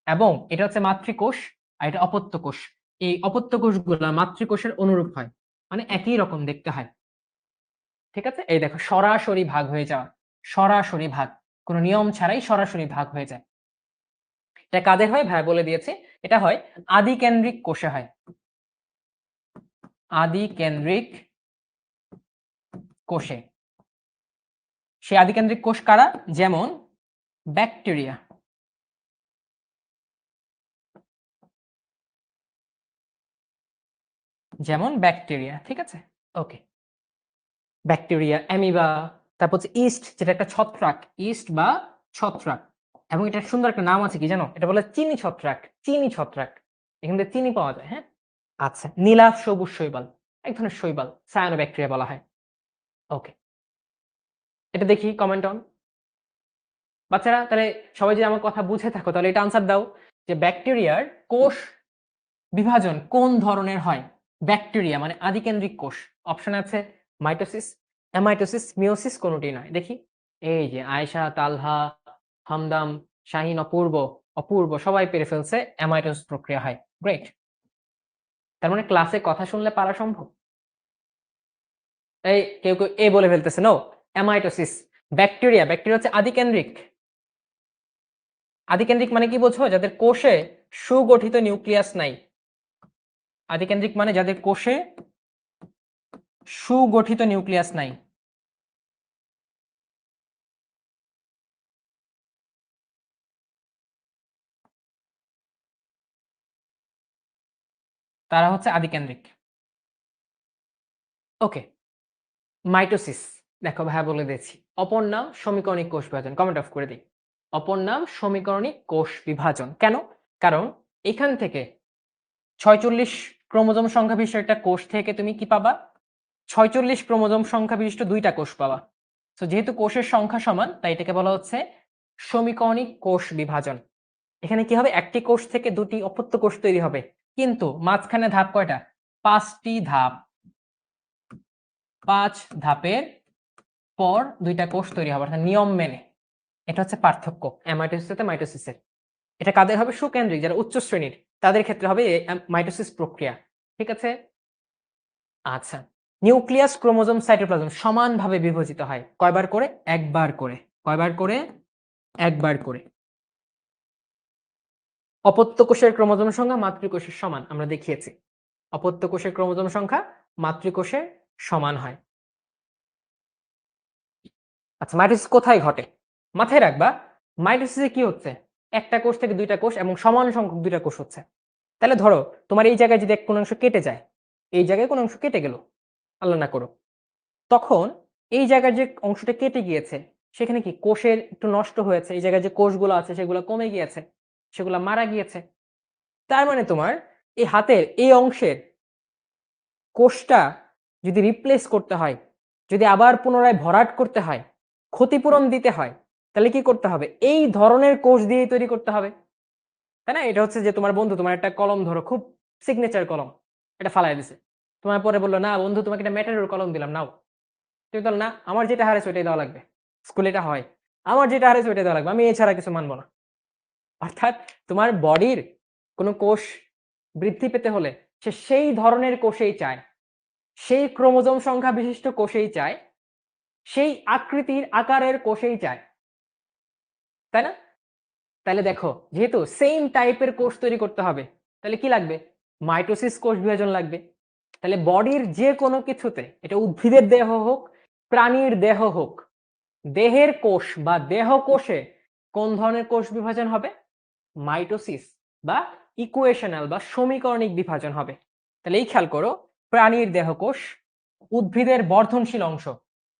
এবং এটা হচ্ছে মাতৃকোষ আর এটা অপত্য কোষ। এই অপত্য কোষগুলো মাতৃকোষের অনুরূপ হয়, মানে একই রকম দেখতে হয়, ঠিক আছে? এই দেখো সরাসরি ভাগ হয়ে যাওয়া, সরাসরি ভাগ, কোনো নিয়ম ছাড়াই সরাসরি ভাগ হয়ে যায়। এটা কাদের হয় ভাই বলে দিয়েছে, এটা হয় আদিকেন্দ্রিক কোষে হয়। আদিকেন্দ্রিক কোষে, সেই আদিকেন্দ্রিক কোষ কারা? যেমন ব্যাকটেরিয়া, যেমন ব্যাকটেরিয়া, ঠিক আছে? ওকে, ব্যাকটেরিয়া, অ্যামিবা, তারপর হচ্ছে ইস্ট, যেটা একটা ছত্রাক, ইস্ট বা ছত্রাক। এবং এটার সুন্দর একটা নাম আছে, কি জানো? এটা বলে চিনি ছত্রাক, চিনি ছত্রাক। এখান থেকে চিনি পাওয়া যায়, হ্যাঁ? আচ্ছা, নীলাভ সবুজ শৈবাল, এক ধরনের শৈবাল, সায়ানোব্যাকটেরিয়া বলা হয়। ওকে, এটা দেখি কমেন্ট অন। বাচ্চারা তাহলে সবাই যদি আমার কথা বুঝে থাকো তাহলে এটা আনসার দাও যে ব্যাকটেরিয়ার কোষ বিভাজন কোন ধরনের হয়? ব্যাকটেরিয়া মানে আদিকেন্দ্রিক কোষ। অপশন আছে মাইটোসিস, অ্যামাইটোসিস, মিওসিস, কোনটি নয়। দেখি, এই যে আয়েশা, তালহা, হামদাম, শাহিন, অপূর্ব, অপূর্ব সবাই পেরে ফেলছে, অ্যামাইটোসিস প্রক্রিয়া হয়। গ্রেট। তার মানে ক্লাসে কথা শুনলে পারা সম্ভব। এই কেউ কেউ এ বলে ফেলতেছে, নো, অ্যামাইটোসিস। ব্যাকটেরিয়া, ব্যাকটেরিয়া হচ্ছে আদিকেন্দ্রিক। আদিকেন্দ্রিক মানে কি বোঝো? যাদের কোষে সুগঠিত নিউক্লিয়াস নাই। আদিকেন্দ্রিক মানে যাদের কোষে সুগঠিত নিউক্লিয়াস নাই। তারা হচ্ছে আদিকেন্দ্রিক। ওকে, মাইটোসিস দেখো ভাইয়া বলে দিয়েছি, অপর নাম সমীকরণিক কোষ বিভাজন। কমেন্ট অফ করে দিই। অপর নাম সমীকরণিক কোষ বিভাজন। কেন? কারণ এখান থেকে ৪৬ ক্রোমোজোম সংখ্যা বিশিষ্ট একটা কোষ থেকে তুমি কি পাবা? ৪৬ ক্রোমোজোম সংখ্যা বিশিষ্ট দুইটা কোষ পাবা। তো যেহেতু কোষের সংখ্যা সমান, তাই এটাকে বলা হচ্ছে সমীকরণিক কোষ বিভাজন। এখানে কি হবে? একটি কোষ থেকে দুটি অপত্য কোষ তৈরি হবে, কিন্তু মাঝখানে ধাপ কয়টা? ৫টি ধাপ। ৫ ধাপের পর দুইটা কোষ তৈরি হবে, অর্থাৎ নিয়ম মেনে। এটা হচ্ছে পার্থক্য অ্যামাইটোসিস সাথে মাইটোসিসের। এটা কাদের হবে? সুকেন্দ্রিক, যারা উচ্চ শ্রেণীর তাদের ক্ষেত্রে হবে মাইটোসিস প্রক্রিয়া। ঠিক আছে? আচ্ছা, নিউক্লিয়াস, ক্রোমোজোম, সাইটোপ্লাজম সমানভাবে বিভাজিত হয় কয়বার করে? একবার করে। কয়বার করে? একবার করে। অপত্য কোষের ক্রোমোজোম সংখ্যা মাতৃকোষের সমান, আমরা দেখিয়েছি। অপত্য কোষের ক্রোমোজোম সংখ্যা মাতৃকোষের সমান হয়। আচ্ছা, মাইটোসিস কোথায় ঘটে? মাথায় রাখবা, মাইটোসিসে কি হচ্ছে? একটা কোষ থেকে দুইটা কোষ এবং সমান সংখ্যক দুইটা কোষ হচ্ছে। তাহলে ধরো তোমার এই জায়গায় যদি কোনো অংশ কেটে যায়, এই জায়গায় কোনো অংশ কেটে গেল, আল্লাহ না করো, তখন এই জায়গার যে অংশটা কেটে গিয়েছে সেখানে কি কোষের একটু নষ্ট হয়েছে, এই জায়গায় যে কোষগুলো আছে সেগুলো কমে গিয়েছে, সেগুলো মারা গিয়েছে। তার মানে তোমার এই হাতের এই অংশের কোষটা যদি রিপ্লেস করতে হয়, যদি আবার পুনরায় ভরাট করতে হয়, ক্ষতিপূরণ দিতে হয়, তাহলে কি করতে হবে? এই ধরনের কোষ দিয়েই তৈরি করতে হবে, তাই না? এটা হচ্ছে যে তোমার বন্ধু তোমার একটা কলম, ধরো খুব সিগনেচার কলম, এটা ফালাই দিছে, তোমার পরে বললো না বন্ধু তোমাকে একটা ম্যাটারের কলম দিলাম, নাও। তুমি বলো না, আমার যেটা হারাইছে ওইটাই দেওয়া লাগবে। স্কুলে এটা হয়, আমার যেটা হারাইছে ওইটাই দেওয়া লাগবে, আমি এছাড়া কিছু মানবো না। অর্থাৎ তোমার বডির কোনো কোষ বৃদ্ধি পেতে হলে সে সেই ধরনের কোষেই চায়, সেই ক্রোমোজোম সংখ্যা বিশিষ্ট কোষেই চায়, সেই আকৃতির আকারের কোষেই চায়, তাই না? তাহলে দেখো, যেহেতু সেম টাইপের কোষ তৈরি করতে হবে, তাহলে কি লাগবে? মাইটোসিস কোষ বিভাজন লাগবে। তাহলে বডির যে কোনো কিছুতে, এটা উদ্ভিদের দেহ হোক, প্রাণীর দেহ হোক, দেহের কোষ বা দেহ কোষে কোন ধরনের কোষ বিভাজন হবে? মাইটোসিস বা ইকুয়েশনাল বা সমীকরণিক বিভাজন হবে। তাহলে এই খেয়াল করো, প্রাণীর দেহকোষ, উদ্ভিদের বর্ধনশীল অংশ,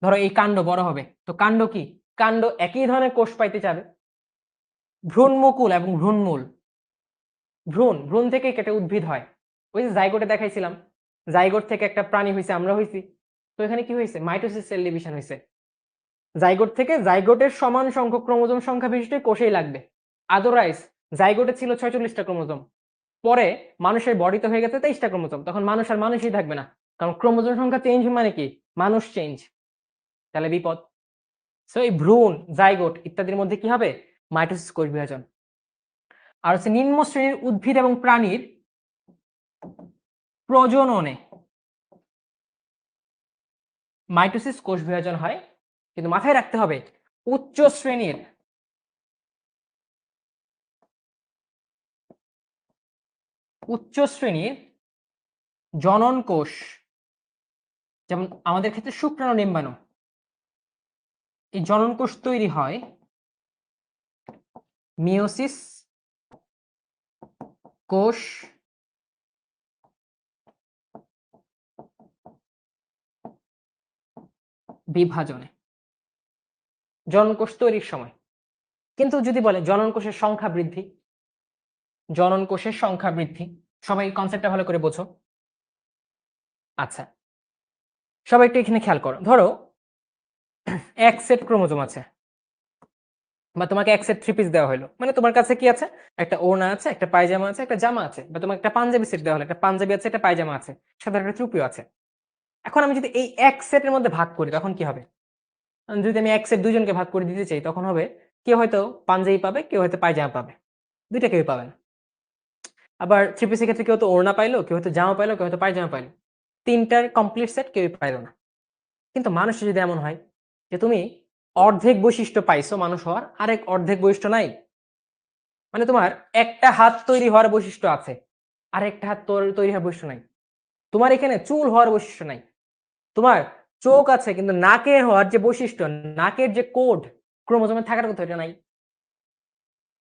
ধরো এই কাণ্ড বড় হবে, তো কাণ্ড কি? কাণ্ড একই ধরনের কোষ পাইতে যাবে। ভ্রূণমুকুল এবং ভ্রূণমূল, ভ্রূণ, ভ্রূণ থেকে কেটে উদ্ভিদ হয়। ওই যে জাইগোটে দেখাইছিলাম, জাইগোট থেকে একটা প্রাণী হয়েছে, আমরা হয়েছি। তো এখানে কি হয়েছে? মাইটোসিস সেল ডিভিশন হয়েছে। জাইগোট থেকে জাইগোটের সমান সংখ্যক ক্রোমোজোম সংখ্যা বিশিষ্ট কোষেই লাগবে। আদারওয়াইজ জাইগোটে ছিল 46টা ক্রোমোজোম, পরে মানুষের বডিতে হয়ে গেছে 23টা ক্রোমোজোম, তখন মানুষ আর মানুষই থাকবে না, কারণ ক্রোমোজোম সংখ্যা চেঞ্জ মানে কি? মানুষ চেঞ্জ, তাহলে বিপদ। সো এই ভ্রূণ, জাইগোট ইত্যাদির মধ্যে কি হবে? মাইটোসিস কোষ বিভাজন। আর হচ্ছে নিম্ন শ্রেণীর উদ্ভিদ এবং প্রাণীর প্রজননে মাইটোসিস কোষ বিভাজন হয়, কিন্তু মাথায় রাখতে হবে উচ্চ শ্রেণীর জনন কোষ, যেমন আমাদের ক্ষেত্রে শুক্রাণু ডিম্বাণু, এই জনন কোষ তৈরি হয় মিওসিস কোষ বিভাজনে, জনন কোষ তৈরির সময়। কিন্তু যদি বলে জনন কোষের সংখ্যা বৃদ্ধি, জনন কোষের সংখ্যা বৃদ্ধি, সবাই কনসেপ্টটা ভালো করে বোঝো। আচ্ছা, সবাই একটু এখানে খেয়াল করো। ধরো এক সেট ক্রোমোজোম আছে, বা তোমাকে এক সেট থ্রি পিস দেওয়া হলো, মানে তোমার কাছে কি আছে, একটা ওড়না আছে, একটা পায়জামা আছে, একটা জামা আছে, বা তোমাকে একটা পাঞ্জাবি সেট দেওয়া হলো, একটা পাঞ্জাবি আছে, একটা পায়জামা আছে, সাথে একটা টুপিও আছে। এখন আমি যদি এই এক সেটের মধ্যে ভাগ করি তখন কি হবে? যদি আমি এক সেট দুইজনকে ভাগ করে দিতে চাই তখন হবে কেউ হয়তো পাঞ্জাবি পাবে, কেউ হয়তো পায়জামা পাবে, দুইটা কেউ পাবে না। আবার থ্রি পিসের ক্ষেত্রে কেউ তো ওড়না পাইলো, কেউ হয়তো জামা পাইলো, কেউ হয়তো পায়জামা পাইলো, তিনটার কমপ্লিট সেট কেউই পাইলো না। কিন্তু মানুষের যদি এমন হয় যে তুমি অর্ধেক বৈশিষ্ট্য পাইছো মানুষ হওয়ার, আরেক অর্ধেক বৈশিষ্ট্য নাই, মানে তোমার একটা হাত তৈরি হওয়ার বৈশিষ্ট্য আছে, আরেকটা হাত তৈরি হওয়ার বৈশিষ্ট্য নাই, তোমার এখানে চুল হওয়ার বৈশিষ্ট্য নাই, তোমার চোখ আছে কিন্তু নাকের হওয়ার যে বৈশিষ্ট্য, নাকের যে কোড ক্রোমোজোমে থাকার কথা এটা নাই,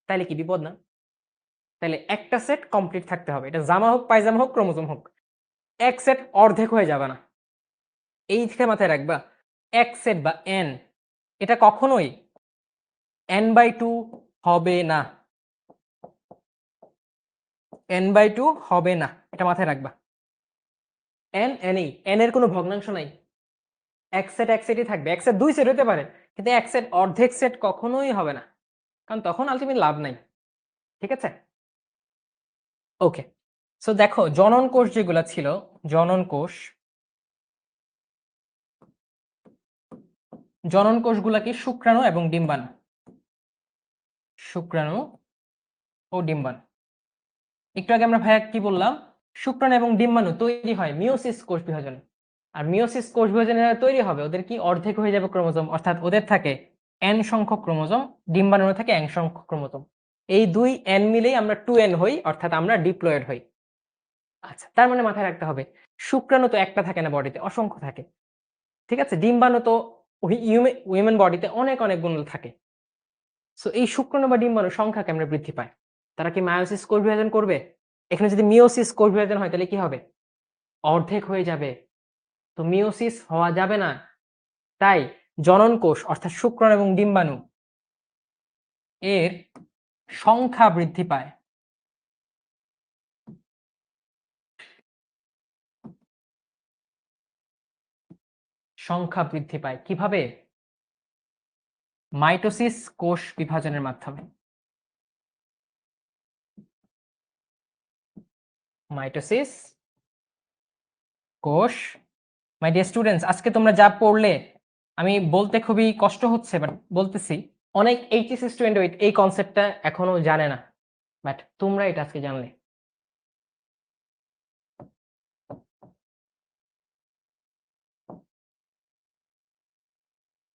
তাইলে কি বিপদ না? তাহলে একটা সেট কমপ্লিট থাকতে হবে, এটা জামা হোক, পায়জামা হোক, ক্রোমোজোম হোক, এক সেট অর্ধেক হয়ে যাবে না। এই থেকে মাথায় রাখবা, এক সেট বা এন, এটা কখনোই n/2 হবে না, n/2 হবে না, এটা মাথায় রাখবা। এন এর কোনো ভগ্নাংশ নাই, এক সেট এক সেটই থাকবে, এক সেট দুই সেট হতে পারে, কিন্তু এক সেট অর্ধেক সেট কখনোই হবে না, কারণ তখন আলটিমেট লাভ নাই। ঠিক আছে, ওকে। সো দেখো জনন কোষ যেগুলা ছিল, জনন কোষ, জনন কোষগুলা কি শুক্রাণু এবং ডিম্বাণু, শুক্রাণু ও ডিম্বাণু। একটু আগে আমরা ভাইয়া কি বললাম, শুক্রাণু এবং ডিম্বাণু তৈরি হয় মিওসিস কোষ বিভাজনে, আর মিওসিস কোষ বিভাজনে তৈরি হবে ওদের কি অর্ধেক হয়ে যাবে ক্রোমোজোম, অর্থাৎ ওদের থাকে এন সংখ্যক ক্রোমোজোম, ডিম্বাণুর থাকে এন সংখ্যক ক্রোমোজোম, এই দুই এন মিলেই আমরা 2n হই, অর্থাৎ আমরা ডিপ্লয়েড হই। আচ্ছা, তার মানে মাথায় রাখতে হবে শুক্রাণু তো একটা থাকে না বডিতে, অসংখ্য থাকে। ঠিক আছে, ডিম্বাণু তো উইমেন বডিতে অনেক অনেক গুণ থাকে। সো এই শুক্রাণু বা ডিম্বাণু সংখ্যা কেমনে বৃদ্ধি পায়? তারা কি মায়োসিস কোষ বিভাজন করবে? এখানে যদি মিওসিস কোষ বিভাজন হয় তাহলে কি হবে? অর্ধেক হয়ে যাবে, তো মিওসিস হওয়া যাবে না। তাই জনন কোষ অর্থাৎ শুক্রাণু এবং ডিম্বাণু এর সংখ্যা বৃদ্ধি পায়। সংখ্যা বৃদ্ধি পায় কিভাবে? মাইটোসিস কোষ বিভাজনের মাধ্যমে। মাইটোসিস কোষ, মাই ডিয়ার স্টুডেন্টস, আজকে তোমরা যা পড়লে আমি বলতে খুবই কষ্ট হচ্ছে, বাট বলতেছি, অনেক এইচএসসি স্টুডেন্ট এই কনসেপ্টটা এখনো জানে না, বাট তোমরা এটা আজকে জানলে।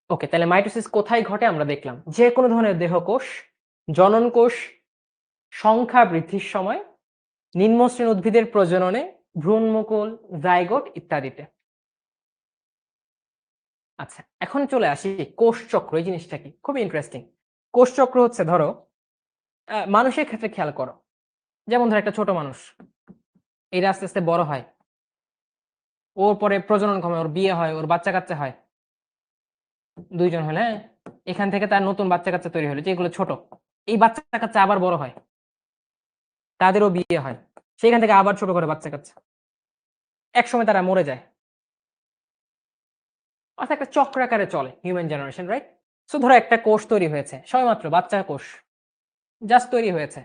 ওকে, তাহলে মাইটোসিস কোথায় ঘটে আমরা দেখলাম, যে কোনো ধরনের দেহকোষ, জনন কোষ সংখ্যা বৃদ্ধির সময়, নিম্নশ্রেণী উদ্ভিদের প্রজননে, ভ্রূণমুকুল, জাইগোট ইত্যাদিতে। আচ্ছা, এখন চলে আসি কোষ চক্র, এই জিনিসটা কি খুবই ইন্টারেস্টিং। কোষ চক্র হচ্ছে, ধরো মানুষের ক্ষেত্রে খেয়াল করো, যেমন ধরো একটা ছোট মানুষ, এরা আস্তে আস্তে বড় হয়, ওর পরে প্রজনন ক্ষমতা, ওর বিয়ে হয়, ওর বাচ্চা কাচ্চা হয়, দুইজন হলে, হ্যাঁ, এখান থেকে তার নতুন বাচ্চা কাচ্চা তৈরি হলো, যেগুলো ছোট, এই বাচ্চা কাচ্চা আবার বড় হয়, তাদেরও বিয়ে হয়, সেখান থেকে আবার ছোট করে বাচ্চা কাচ্চা, একসময় তারা মরে যায়, অর্থাৎ একটা চক্রাকারে চলে হিউম্যান জেনারেশন, রাইট? সো ধরো একটা কোষ তৈরি হয়েছে, সবেমাত্র বাচ্চা কোষ জাস্ট তৈরি হয়েছে,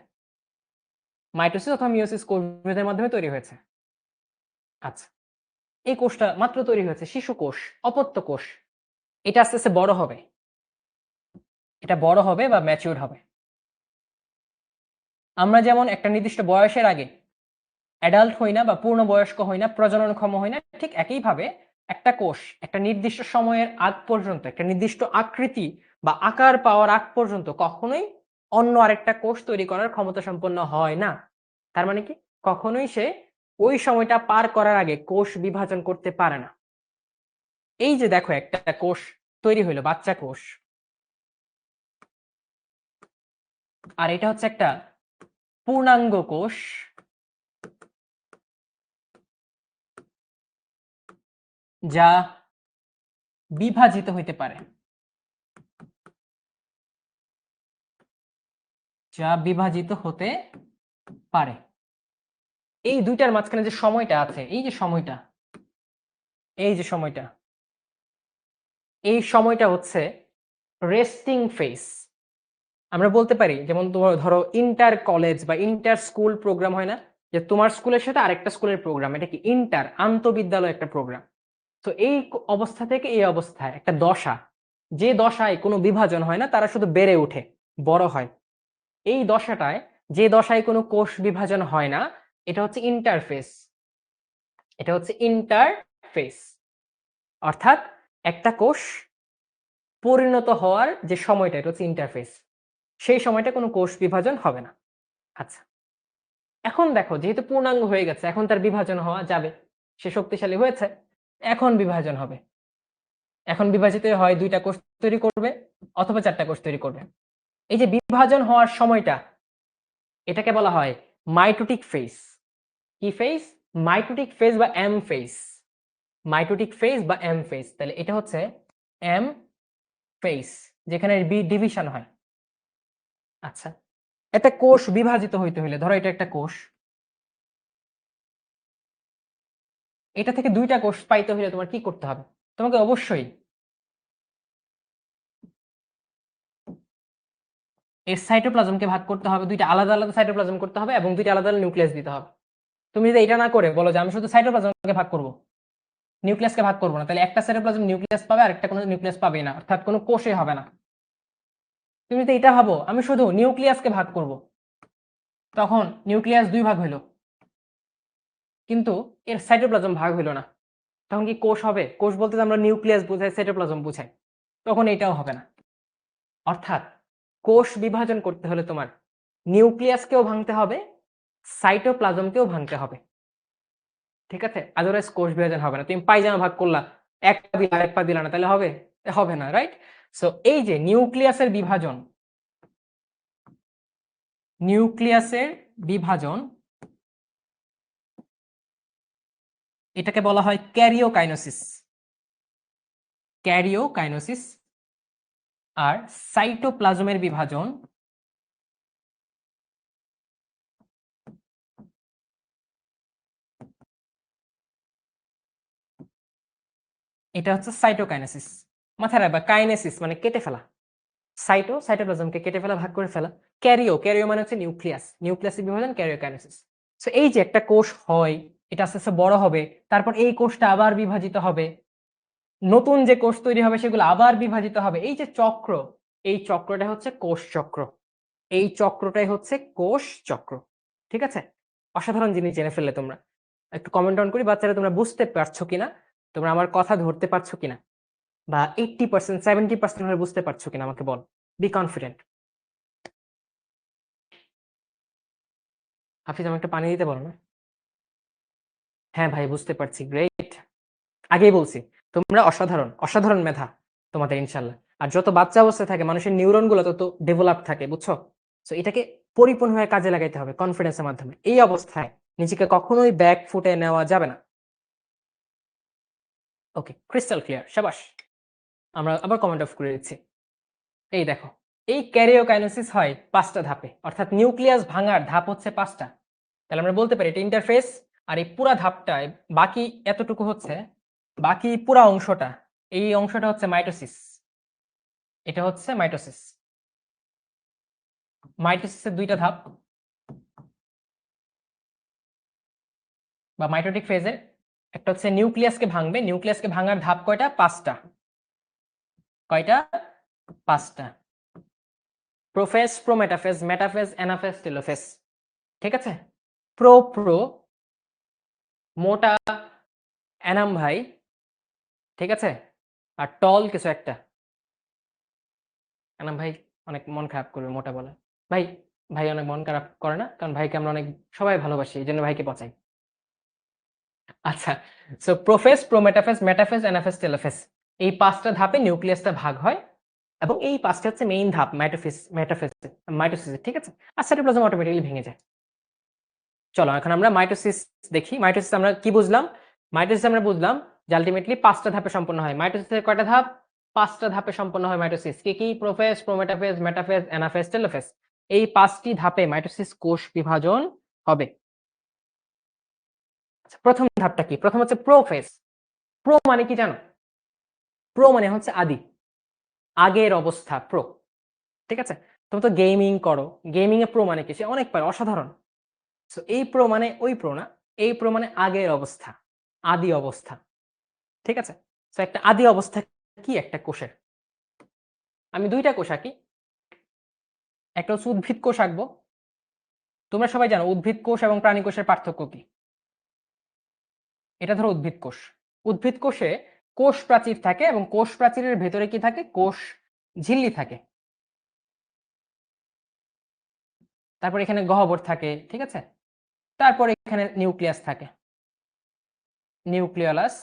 মাইটোসিস অথবা মিওসিস কোষ বিভাজনের মাধ্যমে তৈরি হয়েছে। আচ্ছা, এই কোষটা মাত্র তৈরি হয়েছে, শিশু কোষ, অপত্য কোষ, এটা আস্তে আস্তে বড় হবে, এটা বড় হবে বা ম্যাচিউর হবে। আমরা যেমন একটা নির্দিষ্ট বয়সের আগে অ্যাডাল্ট হই না বা পূর্ণবয়স্ক হই না, প্রজননক্ষম হই না, ঠিক একইভাবে একটা কোষ একটা নির্দিষ্ট সময়ের আগ পর্যন্ত, একটা নির্দিষ্ট আকৃতি বা আকার পাওয়ার আগ পর্যন্ত কখনোই অন্য আরেকটা কোষ তৈরি করার ক্ষমতা সম্পন্ন হয় না। তার মানে কি, কখনোই সে ওই সময়টা পার করার আগে কোষ বিভাজন করতে পারে না। এই যে দেখো একটা কোষ তৈরি হইলো, বাচ্চা কোষ, আর এটা হচ্ছে একটা পূর্ণাঙ্গ কোষ, যা বিভাজিত হইতে পারে, যা বিভাজিত হতে পারে। এই দুইটার মাঝখানে যে সময়টা আছে, এই যে সময়টা, এই যে সময়টা, এই সময়টা হচ্ছে রেস্টিং ফেজ। আমরা বলতে পারি যেমন তোমার ধরো ইন্টার কলেজ বা ইন্টার স্কুল প্রোগ্রাম হয় না, যে তোমার স্কুলের সাথে আরেকটা স্কুলের প্রোগ্রাম, এটা কি ইন্টার আন্তঃবিদ্যালয় একটা প্রোগ্রাম। তো এই অবস্থা থেকে এই অবস্থায় একটা দশা, যে দশায় কোনো বিভাজন হয় না, তারা শুধু বেড়ে ওঠে, বড় হয়। এই দশাটায়, যে দশায় কোনো কোষ বিভাজন হয় না, এটা হচ্ছে ইন্টারফেস। এটা হচ্ছে ইন্টারফেস, অর্থাৎ একটা কোষ পরিণত হওয়ার যে সময়টা, এটা হচ্ছে ইন্টারফেস। সেই সময়টা কোনো কোষ বিভাজন হবে না। আচ্ছা, এখন দেখো যেহেতু পূর্ণাঙ্গ হয়ে গেছে, এখন তার বিভাজন হওয়া যাবে, সে শক্তিশালী হয়েছে, এখন বিভাজন হবে। এখন বিভাজিত হয় দুইটা কোষ তৈরি করবে অথবা চারটা কোষ তৈরি করবে। এই যে বিভাজন হওয়ার সময়টা, এটাকে বলা হয় মাইটোটিক ফেজ। কি ফেজ? মাইটোটিক ফেজ বা এম ফেজ। মাইটোটিক ফেজ বা এম ফেজ। তাহলে এটা হচ্ছে এম ফেজ, যেখানে ডিভিশন হয়। আচ্ছা, একটা কোষ বিভাজিত হইতে হলে, ধরো এটা একটা কোষ, এটা থেকে দুইটা কোষ পাইতে হলে তোমার কি করতে হবে? তোমাকে অবশ্যই এর সাইটোপ্লাজমকে ভাগ করতে হবে, দুইটা আলাদা আলাদা সাইটোপ্লাজম করতে হবে এবং দুইটা আলাদা আলাদা নিউক্লিয়াস দিতে হবে। তুমি যদি এটা না করে বলো যে আমি শুধু সাইটোপ্লাজমকে ভাগ করব, নিউক্লিয়াসকে ভাগ করবো না, তাহলে একটা সাইটোপ্লাজম নিউক্লিয়াস পাবে আর একটা কোনো নিউক্লিয়াস পাবে না, অর্থাৎ কোনো কোষই হবে না। তুমি যদি এটা ভাবো আমি শুধু নিউক্লিয়াসকে ভাগ করব, তখন নিউক্লিয়াস দুই ভাগ হইলো, কিন্তু এর সাইটোপ্লাজম ভাগ হইলো না, তখন কি কোষ হবে? কোষ বলতে আমরা নিউক্লিয়াস বুঝাই, সাইটোপ্লাজম বুঝাই, তখন এটাও হবে না। অর্থাৎ কোষ বিভাজন করতে হলে তোমার নিউক্লিয়াসকেও ভাঙতে হবে, সাইটোপ্লাজমকেও ভাঙতে হবে, ঠিক আছে? আদারওয়াইজ কোষ বিভাজন হবে না। তুমি পায়জামা ভাগ করলা, এক পা দিলা এক পা দিলা না, তাহলে হবে? হবে না, রাইট? সো এই যে নিউক্লিয়াসের বিভাজন, নিউক্লিয়াসের বিভাজন, এটাকে বলা হয় ক্যারিওকাইনোসিস। ক্যারিওকাইনোসিস। আর সাইটোপ্লাজমের বিভাজন, এটা হচ্ছে সাইটোকাইনেসিস। মাথায় রাখবা, কাইনেসিস মানে কেটে ফেলা, সাইটোপ্লাজমকে কেটে ফেলা, ভাগ করে ফেলা। ক্যারিও মানে হচ্ছে নিউক্লিয়াস, নিউক্লিয়াসের বিভাজন ক্যারিওকাইনেসিস। সো এই যে একটা কোষ হয়, এটা আস্তে আস্তে বড় হবে, তারপর এই কোষটা আবার বিভাজিত হবে, নতুন যে কোষ তৈরি হবে সেগুলো আবার বিভাজিত হবে। এই যে চক্র, এই চক্রটা হচ্ছে কোষ চক্র, এই চক্রটাই হচ্ছে কোষ চক্র, ঠিক আছে? অসাধারণ জিনিস জেনে ফেললে তোমরা। একটু কমেন্ট অন করি বাচ্চারা, তোমরা বুঝতে পারছো কিনা, তোমরা আমার কথা ধরতে পারছো কিনা, বা 80% 70% হলে বুঝতে পারছো কিনা আমাকে বল। Be confident. হাফিজ আমাকে পানি দিতে বলো না। হ্যাঁ ভাই বুঝতে পারছি, গ্রেট। আগেই বলছি তোমরা অসাধারণ, অসাধারণ মেধা তোমাদের ইনশাল্লাহ। আর যত বাচ্চা অবস্থায় থাকে মানুষের নিউরন গুলো তত ডেভেলপ থাকে, বুঝছো? তো এটাকে পরিপূর্ণভাবে কাজে লাগাইতে হবে কনফিডেন্সের মাধ্যমে। এই অবস্থায় নিজেকে কখনোই ব্যাক ফুটে নেওয়া যাবে না। ওকে, ক্রিস্টাল ক্লিয়ার, শাবাশ। আমরা আবার কমেন্ট অফ করে দিচ্ছি। এই দেখো, এই ক্যারিওকাইনেসিস হয় 5টা ধাপে, অর্থাৎ নিউক্লিয়াস ভাঙার ধাপ হচ্ছে 5টা। তাহলে আমরা বলতে পারি এটা ইন্টারফেস, আর এই পুরা ধাপটায় বাকি এতটুকু হচ্ছে, বাকি পুরা অংশটা, এই অংশটা হচ্ছে মাইটোসিস। এটা হচ্ছে মাইটোসিস। মাইটোসিসের দুইটা ধাপ, বা মাইটোটিক ফেজের একটা হচ্ছে নিউক্লিয়াসকে ভাঙবে, নিউক্লিয়াসকে ভাঙার ধাপ কয়টা? 5টা। কয়টা? 5টা। Prophase, prometaphase, metaphase, anaphase, telophase, ঠিক আছে? প্রো মোটা অ্যানাম ভাই, ঠিক আছে? আর টল কিছু একটা। অ্যানাম ভাই অনেক মন খারাপ করবে মোটা বলে। ভাই, ভাই অনেক মন খারাপ করে না, কারণ ভাইকে আমরা অনেক সবাই ভালোবাসি, এই জন্য ভাইকে পচাই। আচ্ছা, so prophase, prometaphase, metaphase, anaphase, telophase, এই 5টা ধাপে নিউক্লিয়াসটা ভাগ হয়, এবং এই 5টা হচ্ছে মেইন ধাপ মাইটোসিস, ঠিক আছে? আর সাইটোপ্লাজম অটোমেটিক্যালি ভেঙে যায়। চলো এখন আমরা মাইটোসিস দেখি। মাইটোসিস আমরা কি বুঝলাম? মাইটোসিস আমরা বুঝলাম যে আলটিমেটলি 5টা ধাপে সম্পন্ন হয়। মাইটোসিসের কয়টা ধাপ? 5টা ধাপে সম্পন্ন হয় মাইটোসিস। কি? Prophase, prometaphase, metaphase, anaphase, telophase. এই 5টি ধাপে মাইটোসিস কোষ বিভাজন হবে। আচ্ছা, প্রথম ধাপটা কি? প্রথম হচ্ছে প্রোফেজ। প্রো মানে কি জানো? প্রো মানে হচ্ছে আদি, আগের অবস্থা প্রো। ঠিক আছে? তুমি তো গেমিং করো। গেমিং এ প্রো মানে কি? সে অনেক পারে, অসাধারণ। সো এই প্রো মানে ওই প্রো না। এই প্রো মানে আগের অবস্থা, আদি অবস্থা। ঠিক আছে? সো একটা আদি অবস্থা কি একটা কোষের? আমি ২টা কোষ আঁকি। একটা হচ্ছে উদ্ভিদ কোষ আঁকবো। তোমরা সবাই জানো উদ্ভিদ কোষ এবং প্রাণী কোষের পার্থক্য কি? এটা ধরো উদ্ভিদ কোষ। উদ্ভিদ কোষে কোষ প্রাচীর থাকে এবং কোষ প্রাচীরের ভেতরে কি থাকে? কোষ ঝিল্লি থাকে। তারপর এখানে গহ্বর থাকে, ঠিক আছে? তারপর এখানে নিউক্লিয়াস থাকে, নিউক্লিয়ালাস,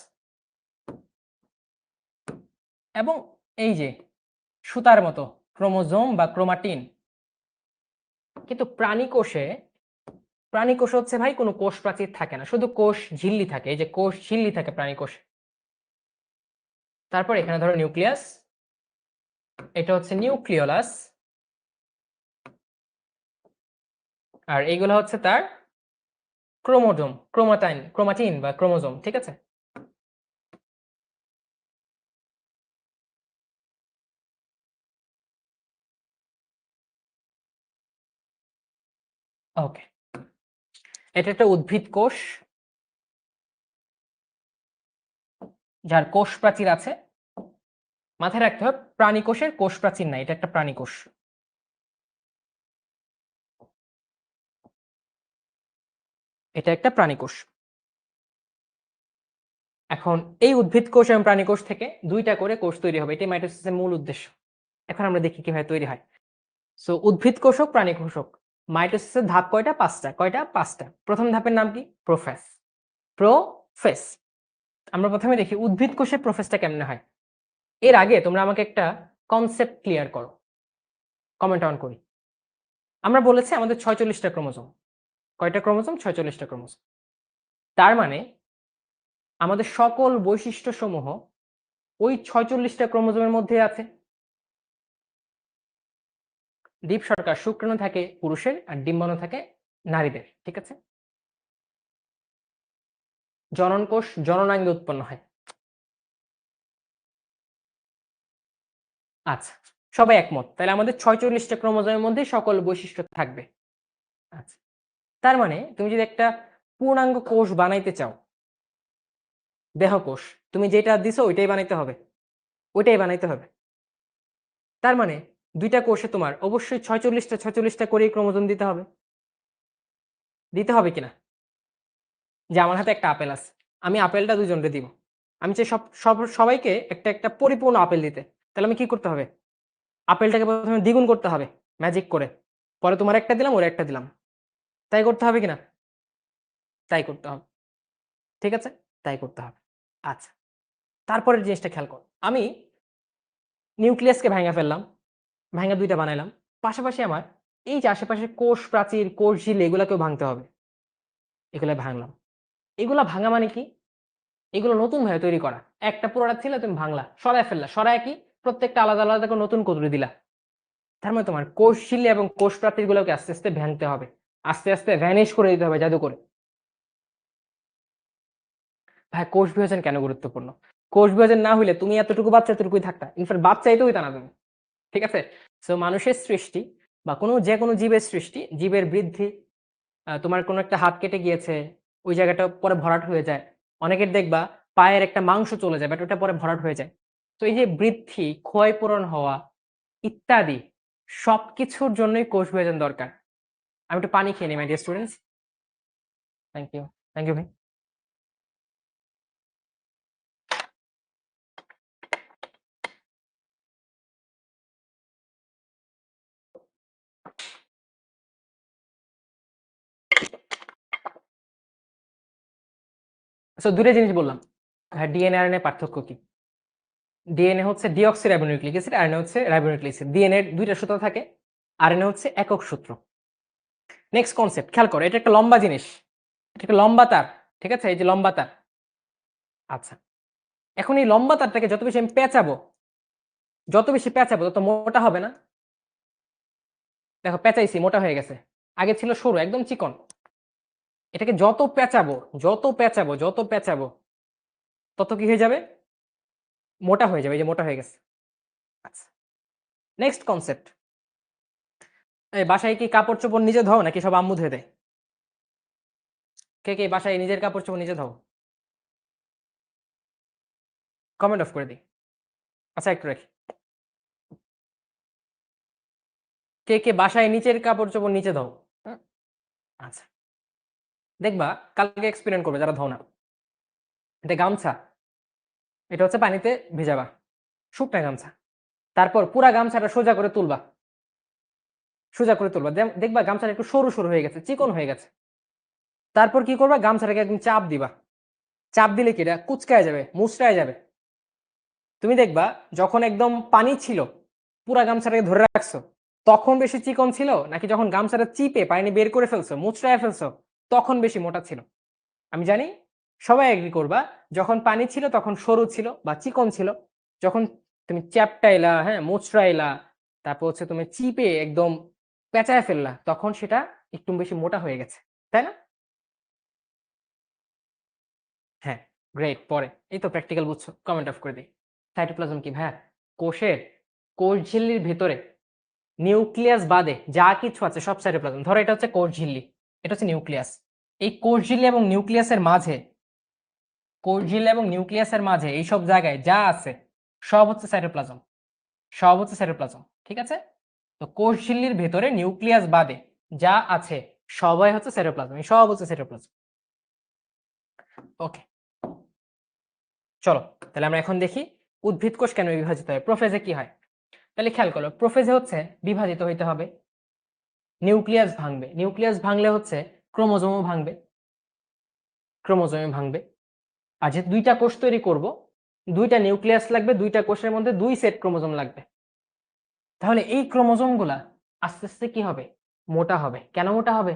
এবং এই যে সুতার মতো ক্রোমোজোম বা ক্রোমাটিন। কিন্তু প্রাণী কোষে হচ্ছে ভাই কোনো কোষ প্রাচীর থাকে না, শুধু কোষ ঝিল্লি থাকে। এই যে কোষ ঝিল্লি থাকে প্রাণী কোষে। তারপর এখানে ধরো নিউক্লিয়াস, এটা হচ্ছে নিউক্লিওলাস, আর এইগুলো হচ্ছে তার ক্রোমোজোম, ক্রোমাটিন বা ক্রোমোজোম। ঠিক আছে? ওকে, এটা একটা উদ্ভিদ কোষ যার কোষ প্রাচীর আছে। মাথায় রাখতে হবে প্রাণী কোষের কোষ প্রাচীর নাই, এটা একটা প্রাণী কোষ। এটা একটা প্রাণী কোষ। এখন এই উদ্ভিদ কোষ এবং প্রাণী কোষ থেকে 2টা করে কোষ তৈরি হবে, এটাই মাইটোসিসের মূল উদ্দেশ্য। এখন আমরা দেখি কিভাবে তৈরি হয়। সো উদ্ভিদ কোষ হোক প্রাণী কোষ হোক, মাইটোসিসের ধাপ কয়টা? 5টা। কয়টা? 5টা। প্রথম ধাপের নাম কি? প্রোফেজ। প্রোফেজ। আমরা প্রথমে দেখি উদ্ভিদ কোষে প্রোফেজটা কেমনে হয়। এর আগে তোমরা আমাকে একটা কনসেপ্ট ক্লিয়ার করো, কমেন্ট অন করি। আমরা বলেছি আমাদের 46টা ক্রোমোজোম। কয়টা ক্রোমোজোম? 46টা ক্রোমোজোম। তার মানে আমাদের সকল বৈশিষ্ট্য সমূহ ওই 46টা ক্রোমোজোমের মধ্যে আছে। ডিপ শর্করা শুক্রাণু থাকে পুরুষের আর ডিম্বাণু থাকে নারীদের। ঠিক আছে? জনন কোষ জননাঙ্গে উৎপন্ন হয়। আচ্ছা, সবাই একমত। তাহলে আমাদের 46টা ক্রোমোজোমের মধ্যে সকল বৈশিষ্ট্য থাকবে। আচ্ছা, তার মানে তুমি যদি একটা পূর্ণাঙ্গ কোষ বানাইতে চাও, দেহকোষ, তুমি যেটা দিছো ওইটাই বানাইতে হবে, ওইটাই বানাইতে হবে। তার মানে 2টা কোষে তোমার অবশ্যই 46টা করেই ক্রোমোজোম দিতে হবে। দিতে হবে কিনা? যে আমার হাতে একটা আপেল আছে, আমি আপেলটা 2জনকে দিব। আমি চাই সবাইকে একটা পরিপূর্ণ আপেল দিতে। তাহলে আমি কি করতে হবে? আপেলটাকে প্রথমে দ্বিগুণ করতে হবে ম্যাজিক করে। পরে তোমার একটা দিলাম, ওর একটা দিলাম। তাই করতে হবে কিনা? তাই করতে হবে। ঠিক আছে? তাই করতে হবে। আচ্ছা, তারপরের জিনিসটা খেয়াল করো। আমি নিউক্লিয়াসকে ভাঙা ফেললাম, ভাঙা 2টা বানাইলাম। পাশাপাশি আমার এই যে আশেপাশে কোষ প্রাচীর, কোষ ঝিল্লি এগুলাকেও ভাঙতে হবে। এগুলা ভাঙলাম। এগুলা ভাঙা মানে কি? এগুলো নতুন ভাবে তৈরি করা। একটা প্রোডাক্ট ছিল তুমি ভাঙলা, সরায় ফেললা। সরায় কি? প্রত্যেকটা আলাদা, আলাদা করে নতুন করে দিলা। তার মানে তোমার কোষ ঝিল্লি এবং কোষ প্রাচীর গুলোকে আস্তে, আস্তে ভাঙতে হবে। আস্তে, আস্তে ভ্যানিশ করে দিতে হবে জাদু করে। ভাই কোষ বিভাজন কেন গুরুত্বপূর্ণ? কোষ বিভাজন না হইলে তুমি এতটুকু বাচ্চা এতটুকুই থাকতা। ইনফ্যাক্ট বাচ্চাই তো হইতা না তুমি। ঠিক আছে? সো মানুষের সৃষ্টি বা যেকোনো জীবের সৃষ্টি, জীবের বৃদ্ধি, তোমার কোনো একটা হাত কেটে গিয়েছে, ওই জায়গাটা পরে ভরাট হয়ে যায়। অনেকের দেখবা পায়ের একটা মাংস চলে যায়, বাট ওটা পরে ভরাট হয়ে যায়। তো এই যে বৃদ্ধি, ক্ষয়পূরণ হওয়া ইত্যাদি সবকিছুর জন্যই কোষ বিভাজন দরকার। আমি একটু পানি খেয়ে নিই my dear students. Thank you. Thank you ভাই। সো 2টা জিনিস বললাম। হ্যাঁ, ডিএনএ আরএনএ পার্থক্য কি? ডিএনএ হচ্ছে ডিঅক্সি রাইবোনিউক্লিক অ্যাসিড, আরএনএ হচ্ছে রাইবোনিউক্লিক অ্যাসিড। ডিএনএ 2টা সূত্র থাকে, আরএনএ হচ্ছে একক সূত্র। নেক্সট কনসেপ্ট খেয়াল করো, এটা একটা লম্বা জিনিস, এটা একটা লম্বা তার। ঠিক আছে? এই যে লম্বা তার। আচ্ছা, এখন এই লম্বা তারটাকে যত বেশি আমি পেঁচাবো তত মোটা হবে না? দেখো পেঁচাইছি, মোটা হয়ে গেছে। আগে ছিল সরু, একদম চিকন। এটাকে যত পেঁচাবো তত কি হয়ে যাবে? মোটা হয়ে যাবে। এই যে মোটা হয়ে গেছে। আচ্ছা, নেক্সট কনসেপ্ট। এই বাসায় কি কাপড় চোপড় নিজে ধোও নাকি সব আম্মু ধুয়ে দেয়? কে কে বাসায় নিজের কাপড় চোপড় নিজে ধোও? কমেন্ট অফ করে দিই। আচ্ছা, একটু রাখি। কে কে বাসায় নিচের কাপড় চোপড় নিচে ধোও? আচ্ছা, দেখবা কালকে এক্সপেরিমেন্ট করবে যারা ধোও না। এটা গামছা, এটা হচ্ছে পানিতে ভেজাবা, শুকনা গামছা। তারপর পুরা গামছাটা সোজা করে তুলবা। দেখবা গামছাটা একটু সরু সরু হয়ে গেছে, চিকন হয়ে গেছে। তারপর কি করবা? গামছাটাকে একদম চাপ দিবা। চাপ দিলে কি এটা কুচকায় যাবে, মুচড়ায় যাবে। তুমি দেখবা যখন একদম পানি ছিল, পুরা গামছাটাকে ধরে রাখছো, তখন বেশি চিকন ছিল, নাকি যখন গামছাটা চিপে পানি বের করে ফেলছো, মুচড়ায় ফেলছো, তখন বেশি মোটা ছিল? আমি জানি সবাই এগ্রি করবা, যখন পানি ছিল তখন সরু ছিল বা চিকন ছিল। যখন তুমি চ্যাপটাইলা, হ্যাঁ, মুচড়াইলা, তারপর হচ্ছে তুমি চিপে একদম পেঁচায় ফেললা, তখন সেটা একটু বেশি মোটা হয়ে গেছে, তাই না? হ্যাঁ, গ্রেট। পরে এই তো প্র্যাকটিক্যাল বুঝছো, কমেন্ট অফ করে দিই। সাইটোপ্লাজম কি ভাইয়া? কোষের কোষ ঝিল্লির ভেতরে নিউক্লিয়াস বাদে যা কিছু আছে সব সাইটোপ্লাজম। ধরো এটা হচ্ছে কোষ ঝিল্লি, এটা হচ্ছে নিউক্লিয়াস। এই কোষ ঝিল্লি এবং নিউক্লিয়াসের মাঝে এইসব জায়গায় যা আছে সব হচ্ছে সাইটোপ্লাজম। ঠিক আছে? তো কোষ ঝিল্লির ভেতরে নিউক্লিয়াস বাদে যা আছে সবাই হচ্ছে সাইটোপ্লাজম, এই সব হচ্ছে সাইটোপ্লাজম। ওকে, চলো তাহলে আমরা এখন দেখি উদ্ভিদ কোষ কেন বিভাজিত হয়, প্রোফেজে কি হয়। তাহলে খেয়াল করো, প্রোফেজে হচ্ছে বিভাজিত হইতে হবে, নিউক্লিয়াস ভাঙলে হচ্ছে ক্রোমোজোমও ভাঙবে। আর যে দুইটা কোষ তৈরি করব, দুইটা নিউক্লিয়াস লাগবে, দুইটা কোষের মধ্যে 2 সেট ক্রোমোজোম লাগবে। তাহলে এই ক্রোমোজোম গুলা আস্তে আস্তে কি হবে? মোটা হবে। কেন মোটা হবে?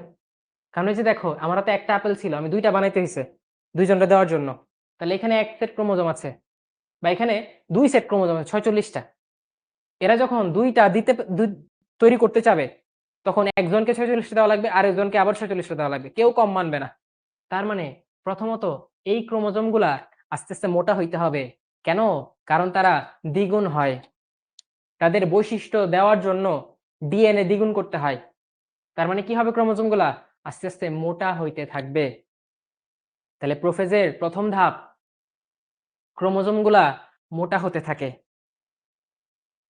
কারণ এই যে দেখো, আমার হাতে একটা আপেল ছিল, আমি দুইটা বানাইতে হয়েছে দুইজনটা দেওয়ার জন্য। তাহলে এখানে 1 সেট ক্রোমোজোম আছে, বা এখানে 2 সেট ক্রোমোজোম আছে, 46টা। এরা যখন তৈরি করতে চাবে, তখন একজনকে 46টা দেওয়া লাগবে, আর একজনকে আবার 46টা দেওয়া লাগবে, কেউ কম মানবে না। তার মানে প্রথমত এই ক্রোমোজোম গুলা আস্তে আস্তে মোটা হইতে হবে। কেন? কারণ তারা দ্বিগুণ হয়, তাদের বৈশিষ্ট্য দেওয়ার জন্য ডিএনএ দ্বিগুণ করতে হয়। তার মানে কি হবে? ক্রোমোজোম গুলা আস্তে আস্তে মোটা হইতে থাকবে। তাহলে প্রোফেজের প্রথম ধাপ, ক্রোমোজোম গুলা মোটা হতে থাকে।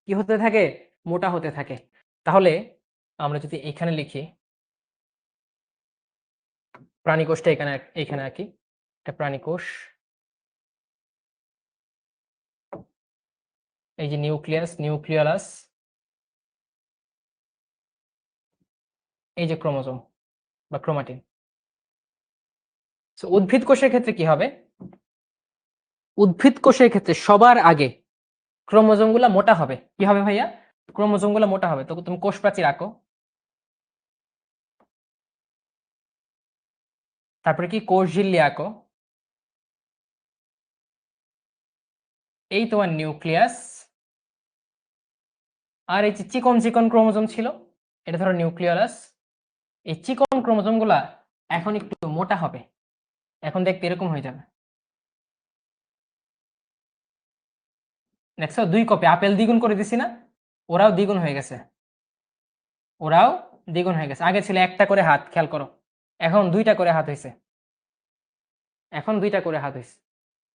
কি হতে থাকে? মোটা হতে থাকে। তাহলে আমরা যদি এখানে লিখি, প্রাণীকোষটা এখানে আঁকি, এটা প্রাণীকোষ। এই যে নিউক্লিয়াস, এই যে ক্রোমোজোম বা ক্রোমাটিন। উদ্ভিদ কোষের ক্ষেত্রে কি হবে? উদ্ভিদ কোষের ক্ষেত্রে সবার আগে ক্রোমোজোম গুলা মোটা হবে। কি হবে ভাইয়া? ক্রোমোজোম গুলা মোটা হবে। তো তুমি কোষ প্রাচীর আঁকো। তারপরে কি কোষ ঝিল্লি আঁকো। এই তোমার নিউক্লিয়াস। আর এই যে চিকন চিকন ক্রোমোজোম ছিল, এটা ধরো নিউক্লিয়াস। এই চিকন ক্রোমোজোম গুলা এখন একটু মোটা হবে, এখন দেখতে এরকম হয়ে যাবে। দেখছো, 2 কপি আপেল দ্বিগুণ করে দিছি না? ওরাও দ্বিগুণ হয়ে গেছে। আগে ছিল একটা করে হাত, খেয়াল করো, এখন 2টা করে হাত হয়েছে।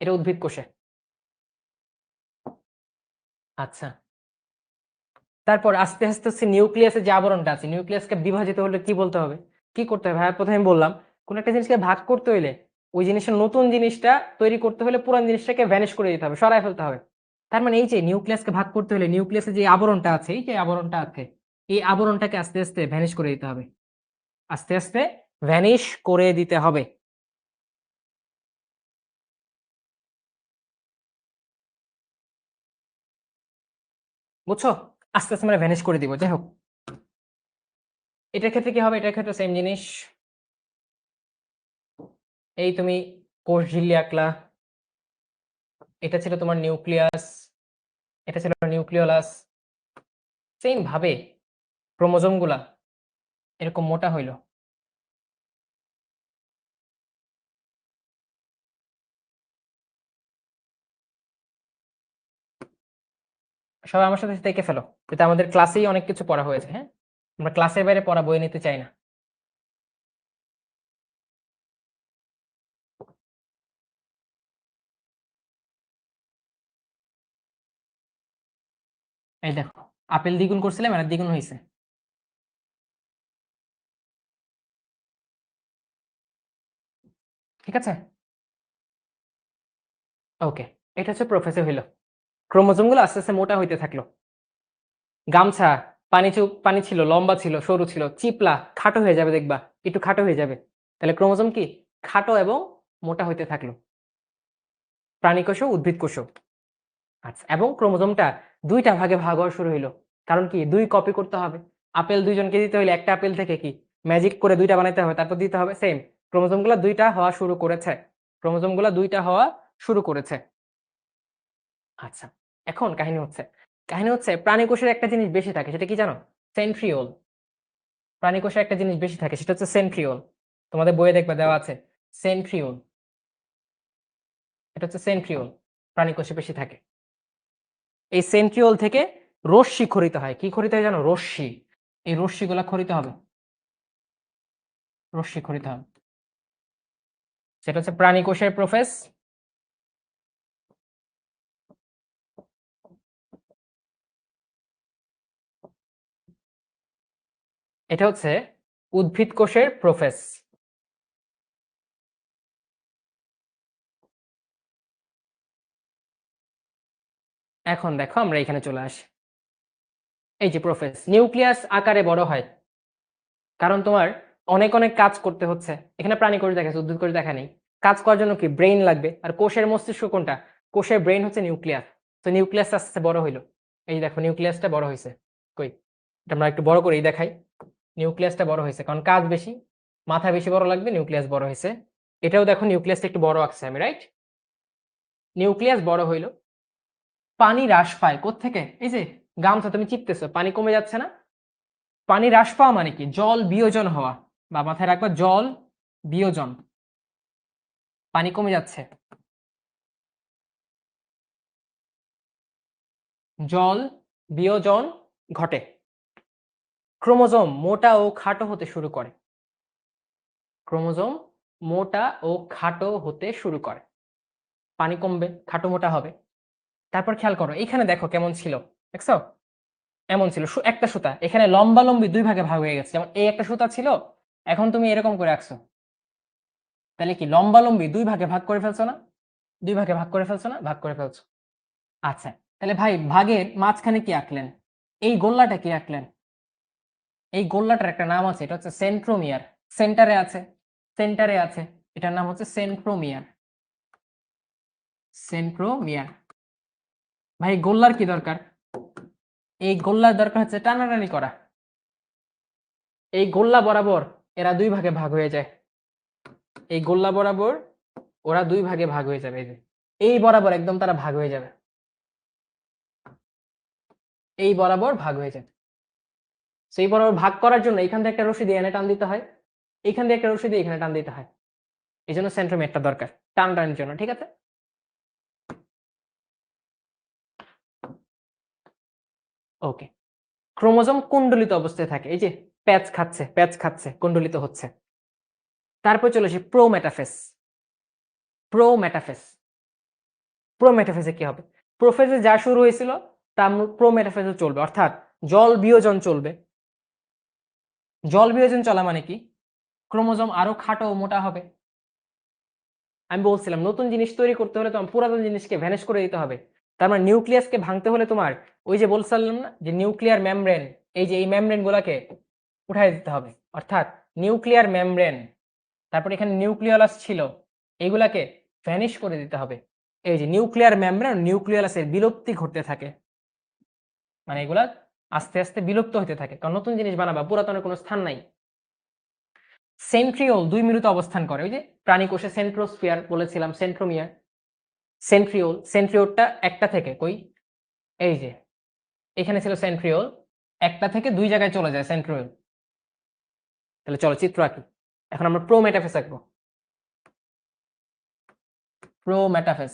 এটা উদ্ভিদ কোষে। আচ্ছা, তারপর আস্তে আস্তে হচ্ছে নিউক্লিয়াসের যে আবরণটা আছে, নিউক্লিয়াসকে বিভাজিত হলে কি বলতে হবে, কি করতে হবে ভাইয়া? প্রথমে বললাম, কোন একটা জিনিসকে ভাগ করতে হলে, ওই জিনিসের নতুন জিনিসটা তৈরি করতে হলে পুরান জিনিসটাকে ভ্যানিশ করে দিতে হবে, সরায় ফেলতে হবে। তার মানে এই যে নিউক্লিয়াসকে ভাগ করতে হলে নিউক্লিয়াসের যে আবরণটা আছে, এই আবরণটাকে আস্তে আস্তে ভ্যানিশ করে দিতে হবে, বুঝছো? আস্তে আস্তে আমরা ভ্যানিশ করে দিব। যাই হোক, এটার ক্ষেত্রে কি হবে? এটার ক্ষেত্রে সেম জিনিস। এই তুমি কোষ ঝিল্লি আঁকলা, এটা ছিল তোমার নিউক্লিয়াস, এটা ছিল নিউক্লিওলাস। সেম ভাবে ক্রোমোজোমগুলা এরকম মোটা হইল। সবাই আমার সাথে দেখে ফেলো, যাতে আমাদের ক্লাসেই অনেক কিছু পড়া হয়েছে। হ্যাঁ, আমরা ক্লাসের বাইরে পড়া বই নিতে চাই না। এই দেখো, আপেল দ্বিগুণ করছিলাম, এর দ্বিগুণ হয়েছে। ঠিক আছে, ওকে। এটা হচ্ছে প্রফেসর হইলো। ক্রোমোজোমগুলো আস্তে আস্তে মোটা হইতে থাকলো। গামছা পানি ছিল, লম্বা ছিল, সরু ছিল, চিপলা খাটো হয়ে যাবে, দেখবা একটু খাটো হয়ে যাবে। তাহলে ক্রোমোজোম কি খাটো এবং মোটা হইতে থাকলো, প্রাণী কোষ ও উদ্ভিদ কোষ। আচ্ছা, এবং ক্রোমোজোমটা দুইটা ভাগে ভাগ হওয়া শুরু হইলো। কারণ কি, দুই কপি করতে হবে। আপেল দুইজনকে দিতে হইলে একটা আপেল থেকে কি ম্যাজিক করে দুইটা বানাইতে হবে, তারপর দিতে হবে। সেম ক্রোমোজোমগুলো দুইটা হওয়া শুরু করেছে, ক্রোমোজোমগুলো দুইটা হওয়া শুরু করেছে। আচ্ছা, এখন কাহিনী হচ্ছে প্রাণী কোষের একটা জিনিস বেশি থাকে, সেটা কি জানো? সেন্ট্রিওল। প্রাণী কোষে একটা জিনিস বেশি থাকে, সেটা হচ্ছে সেন্ট্রিওল। তোমাদের বইয়ে দেখবে দেওয়া আছে সেন্ট্রিওল। এটা হচ্ছে সেন্ট্রিওল, প্রাণী কোষে বেশি থাকে। এই সেন্ট্রিওল থেকে রশ্মি খরিত হয়। কি খরিত হয় জানো? রশ্মি। এই রশ্মিগুলা খরিত হবে, রশ্মি খরিত হবে। সেটা হচ্ছে প্রাণী কোষের প্রোফেস। এটা হচ্ছে উদ্ভিদ কোষের প্রোফেস। এখন দেখো আমরা এখানে চলে আসি। এই যে প্রোফেস, নিউক্লিয়াস আকারে বড় হয়, কারণ তোমার অনেক অনেক কাজ করতে হচ্ছে। এখানে প্রাণী কোষ দেখাচ্ছে, উদ্ভিদ কোষ দেখা নেই। কাজ করার জন্য কি ব্রেইন লাগবে, আর কোষের মস্তিষ্ক কোনটা? কোষের ব্রেইন হচ্ছে নিউক্লিয়াস। তো নিউক্লিয়াস আস্তে আস্তে বড় হইলো। এই দেখো নিউক্লিয়াসটা বড় হয়েছে। কই, এটা আমরা একটু বড় করেই দেখাই। নিউক্লিয়াসটা বড় হয়েছে কারণ কাজ বেশি, মাথা বেশি বড় লাগবে, নিউক্লিয়াস বড় হয়েছে। এটাও দেখো নিউক্লিয়াসটা একটু বড় আঁকছে আমি, রাইট? নিউক্লিয়াস বড় হইলো। পানি হ্রাস পায় কোত্থেকে? এই যে গামছা তুমি চিপতেছো, পানি কমে যাচ্ছে না? পানি হ্রাস পাওয়া মানে কি? জল বিয়োজন হওয়া, বা মাথায় রাখবা জল বিয়োজন। পানি কমে যাচ্ছে, জল বিয়োজন ঘটে। ক্রোমোজোম মোটা ও খাটো হতে শুরু করে, ক্রোমোজোম মোটা ও খাটো হতে শুরু করে। পানি কমবে, খাটো মোটা হবে। তারপর খেয়াল করো, এখানে দেখো কেমন ছিল, দেখছো? এমন ছিল একটা সুতা, এখানে লম্বা লম্বি দুই ভাগে ভাগ হয়ে গেছে। যেমন এই একটা সুতা ছিল, এখন তুমি এরকম করে আঁকছো, তাহলে কি লম্বা লম্বি দুই ভাগে ভাগ করে ফেলছো না? দুই ভাগে ভাগ করে ফেলছো না? ভাগ করে ফেলছো। আচ্ছা, তাহলে ভাই ভাগের মাঝখানে কি আঁকলেন? এই গোল্লাটা কি আঁকলেন? এই গোল্লাটার একটা নাম আছে, এটা হচ্ছে সেন্ট্রোমিয়ার। সেন্টারে আছে, সেন্টারে আছে, এটার নাম হচ্ছে সেন্ট্রোমিয়ার। সেন্ট্রোমিয়ার। ভাই গোল্লার কি দরকার? এই গোল্লার দরকার হচ্ছে টানাটানি করা। এই গোল্লা বরাবর এরা দুই ভাগে ভাগ হয়ে যায়। এই গোল্লা বরাবর ওরা দুই ভাগে ভাগ হয়ে যাবে। এই যে এই বরাবর একদম তারা ভাগ হয়ে যাবে, এই বরাবর ভাগ হয়ে যাবে। সেই বরাবর ভাগ করার জন্য এখান থেকে একটা রশি দিয়ে এনে টান দিতে হয়, এখান দিয়ে একটা রশি দিয়ে এখানে টান দিতে হয়। এই জন্য সেন্ট্রোমিয়ারটা দরকার টান টানের জন্য। ঠিক আছে, ওকে। ক্রোমোজোম কুণ্ডলিত অবস্থায় থাকে, এই যে প্যাচ খাচ্ছে, প্যাচ খাচ্ছে, কুণ্ডলিত হচ্ছে। তারপর চলে আসি প্রোমেটাফেস। প্রোমেটাফেস, প্রোমেটাফেসে কি হবে? প্রোফেসে যা শুরু হয়েছিল তা প্রোমেটাফেসে চলবে, অর্থাৎ জল বিয়োজন চলবে। জল বিয়োজন চলা মানে কি? ক্রোমোজোম আরো খাটো ও মোটা হবে। আমি বলছিলাম নতুন জিনিস তৈরি করতে হলে তোমার পুরাতন জিনিসকে ভ্যানিশ করে দিতে হবে। তার মানে নিউক্লিয়াসকে ভাঙতে হলে তোমার ওই যে বলছিলাম না যে নিউক্লিয়ার মেমব্রেন, এই যে এই মেমব্রেন গুলাকে উঠাই দিতে হবে। অর্থাৎ নিউক্লিয়ার মেমব্রেন, তারপর এখানে নিউক্লিয়ালাস ছিল, এগুলাকে ভ্যানিশ করে দিতে হবে। এই যে নিউক্লিয়ার মেমব্রেন, নিউক্লিয়ালাসের বিলুপ্তি ঘটতে থাকে, মানে এগুলা আস্তে আস্তে বিলুপ্ত হতে থাকে, কারণ নতুন জিনিস বানাবা, পুরাতনের কোনো স্থান নাই। সেন্ট্রিওল 2 মেরুতে অবস্থান করে, ওই যে প্রাণী কোষে সেন্ট্রোস্ফিয়ার বলেছিলাম, সেন্ট্রোমিয়ার। সেন্ট্রিওল, সেন্ট্রিওলটা একটা থেকে কই এই যে এখানে ছিল সেন্ট্রিওল, একটা থেকে 2 জায়গায় চলে যায় সেন্ট্রিওল। তাহলে চলো চিত্র আঁকি। এখন আমরা প্রোমেটাফেস আঁকবো। প্রোমেটাফেস।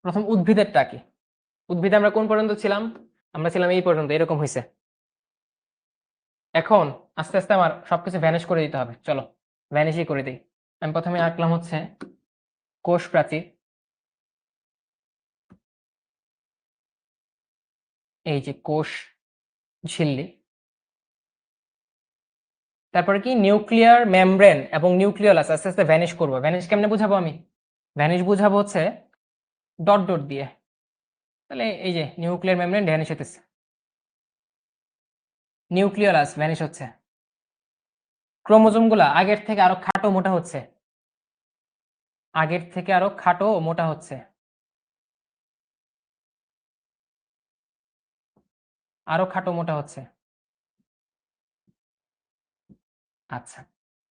প্রথম উদ্ভিদেরটা আঁকি। উদ্ভিদে আমরা কোন পর্যন্ত ছিলাম? আমরা ছিলাম এই পর্যন্ত, এরকম হইছে। এখন আস্তে আস্তে আমার সবকিছু ভ্যানিশ করে দিতে হবে। চলো ভ্যানিশই করে দিই। আমি প্রথমে আঁকলাম হচ্ছে কোষ প্রাচীর। এই যে কোষ ঝিল্লি। তারপরে কি নিউক্লিয়ার মেমব্রেন এবং নিউক্লিয়াস আস্তে আস্তে ভ্যানিশ করবো। ভ্যানিশ কেমনে বুঝাবো আমি? ভ্যানিশ বুঝাবো হচ্ছে ডট ডট দিয়ে। তাহলে এই যে নিউক্লিয়ার মেমব্রেন ভ্যানিশ হতেছে, নিউক্লিয়াস ভ্যানিশ হচ্ছে। ক্রোমোজোম গুলা আগের থেকে আরো খাটো মোটা হচ্ছে, আগের থেকে আরো খাটো মোটা হচ্ছে, আরো খাটো মোটা হচ্ছে। আচ্ছা,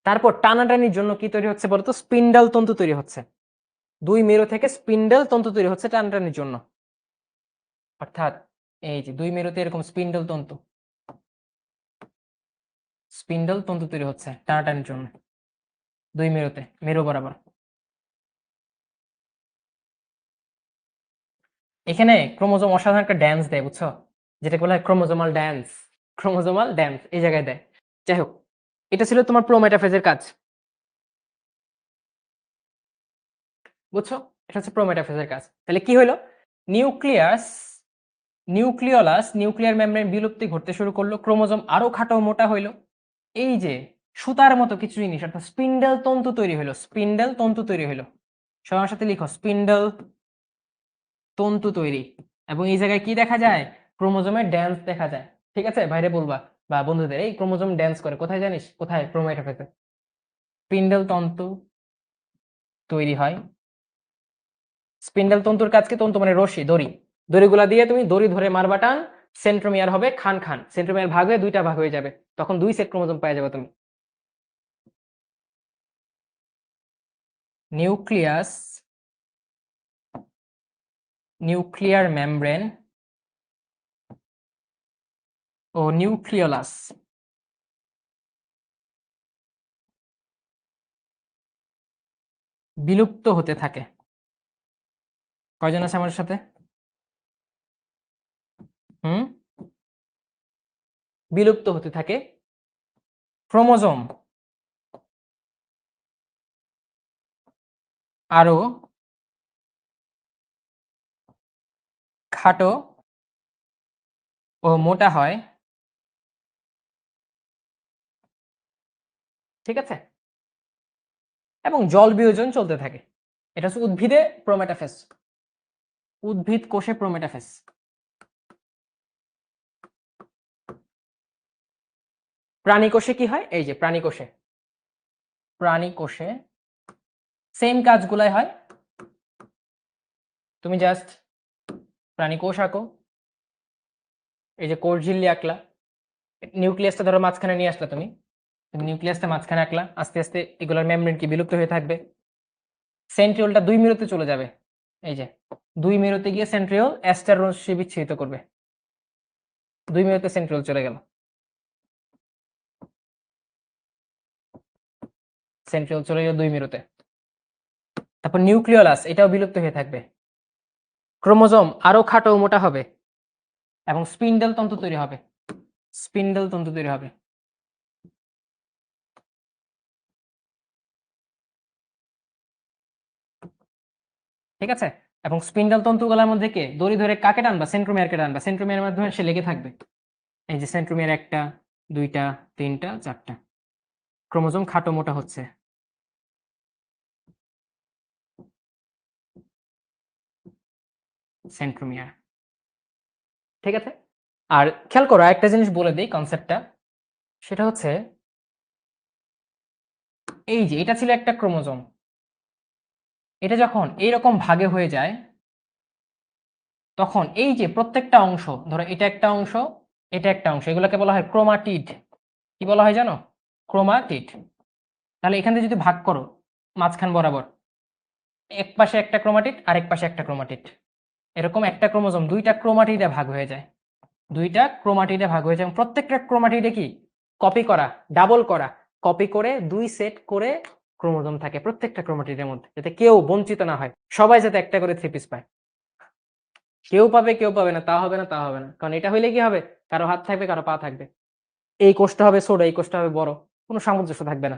তারপর টানাটানির জন্য কি তৈরি হচ্ছে বলতো? স্পিন্ডাল তন্তু তৈরি হচ্ছে। 2 মেরু থেকে স্পিন্ডাল তন্তু তৈরি হচ্ছে টানাটানির জন্য। অর্থাৎ এই যে 2 মেরুতে এরকম স্পিন্ডাল তন্তু, স্পিন্ডাল তন্তু তৈরি হচ্ছে টানাটানির জন্য 2 মেরুতে, মেরু বরাবর। এখানে ক্রোমোজোম অসাধারণ একটা ড্যান্স দেয়, বুঝছো? যেটাকে বলা হয় ক্রোমোজোমাল ড্যান্স। ক্রোমোজোমাল ড্যান্স এই জায়গায় দেয়। যাই হোক, এটা ছিল তোমার প্রোমেটাফেজের কাজ, বুঝছো? এটা হচ্ছে প্রোমেটাফেজের কাজ। তাহলে কি হলো? নিউক্লিয়াস, নিউক্লিওলাস, নিউক্লিয়ার মেমব্রেন বিলুপ্তি ঘটতে শুরু করলো, ক্রোমোজোম আরো খাটো মোটা হইলো। এই যে সুতার মতো কিছু জিনিস অর্থাৎ স্পিন্ডেল তন্তু তৈরি হলো, স্পিন্ডেল তন্তু তৈরি হলো। সবার সাথে লিখো স্পিন্ডেল তন্তু তৈরি। এবং এই জায়গায় কি দেখা যায়? ক্রোমোজোমের ড্যান্স দেখা যায়। ঠিক আছে, বাইরে বলবা বা বন্ধুদের এই ক্রোমোজোম ড্যান্স করে কোথায় জানিস? কোথায়? প্রোমেটাফেজে স্পিন্ডেল তন্তু তৈরি হয়। স্পিন্ডেল তন্তুর কাজ কি? তন্তু মানে রশি, দড়ি। দড়িগুলা দিয়ে তুমি দড়ি ধরে মারবা টান, সেন্ট্রোমিয়ার হবে খান খান, সেন্ট্রোমিয়ার ভাগ হয়ে 2টা ভাগ হয়ে যাবে, তখন 2 সেট ক্রোমোজোম পেয়ে যাবে তুমি। নিউক্লিয়াস, নিউক্লিয়ার মেমব্রেন ও নিউক্লিওলাস বিলুপ্ত হতে থাকে। কয়জন আছে আমার সাথে? হুম, বিলুপ্ত হতে থাকে। ক্রোমোজোম আরো খাটো ও মোটা হয়। ঠিক আছে, এবং জল বিয়োজন চলতে থাকে। এটা হচ্ছে উদ্ভিদে প্রোমেটাফেস, উদ্ভিদ কোষে প্রোমেটাফেস। প্রাণী কোষে কি হয়? এই যে প্রাণী কোষে, প্রাণী কোষে সেম কাজগুলাই হয়। তুমি জাস্ট প্রাণী কোষ আঁকো। এই যে কোষ ঝিল্লি আঁকলা, নিউক্লিয়াসটা ধরো মাঝখানে নিয়ে আসলা তুমি, নিউক্লিয়াসটা মাঝখানে আঁকলা, আস্তে আস্তে এগুলোর মেমব্রেন কি বিলুপ্ত হয়ে থাকবে। সেন্ট্রিওলটা 2 মেরুতে চলে যাবে। এই যে 2 মেরুতে গিয়ে সেন্ট্রিওল অ্যাস্টার রশ্মি বিচ্ছিন্ন করবে। 2 মেরুতে সেন্ট্রিওল চলে গেল, সেন্ট্রিওল চলে গেল 2 মেরুতে। তারপর নিউক্লিওলাস, এটাও বিলুপ্ত হয়ে থাকবে। ক্রোমোজোম আরো খাটো ও মোটা হবে এবং স্পিন্ডেল তন্তু তৈরি হবে, স্পিন্ডেল তন্তু তৈরি হবে। ঠিক আছে, এবং স্পিন্ডেল তন্তুগুলোর মধ্যে কে দড়ি ধরে কাকে টানবা? সেন্ট্রোমিয়ারকে টানবা, সেন্ট্রোমিয়ারের মাধ্যমে সে লেগে থাকবে। এই যে সেন্ট্রোমিয়ার 1টা 2টা 3টা 4টা। ক্রোমোজোম খাটো মোটা হচ্ছে। সেন্ট্রোমিয়ার। ঠিক আছে, আর খেয়াল করো একটা জিনিস বলে দিই কনসেপ্টটা, সেটা হচ্ছে এই যে এটা ছিল একটা ক্রোমোজোম, এটা যখন এইরকম ভাগে হয়ে যায় তখন এই যে প্রত্যেকটা অংশ, ধরো এটা একটা অংশ, এটা একটা অংশ, এগুলোকে বলা হয় ক্রোমাটিড। কি বলা হয় জানো? ক্রোমাটিড। তাহলে এখান থেকে যদি ভাগ করো মাঝখান বরাবর, এক পাশে একটা ক্রোমাটিড আর এক পাশে একটা ক্রোমাটিড, এরকম একটা ক্রোমোজোম দুইটা ক্রোমাটিডে ভাগ হয়ে যায়, দুইটা ক্রোমাটিডে ভাগ হয়ে যায়। এবং প্রত্যেকটা ক্রোমাটিডে কি কপি করা, ডাবল করা, কপি করে দুই সেট করে ক্রোমোজোম থাকে প্রত্যেকটা ক্রোমাটিডের মধ্যে, যাতে কেউ বঞ্চিত না হয়, সবাই যাতে একটা করে 3 পিস পায়। কেউ পাবে কেউ পাবে না, তা হবে না, তা হবে না। কারণ এটা হইলে কি হবে, কারো হাত থাকবে কারো পা থাকবে, এই কোষটা হবে ছোট এই কোষটা হবে বড়, কোনো সামঞ্জস্য থাকবে না।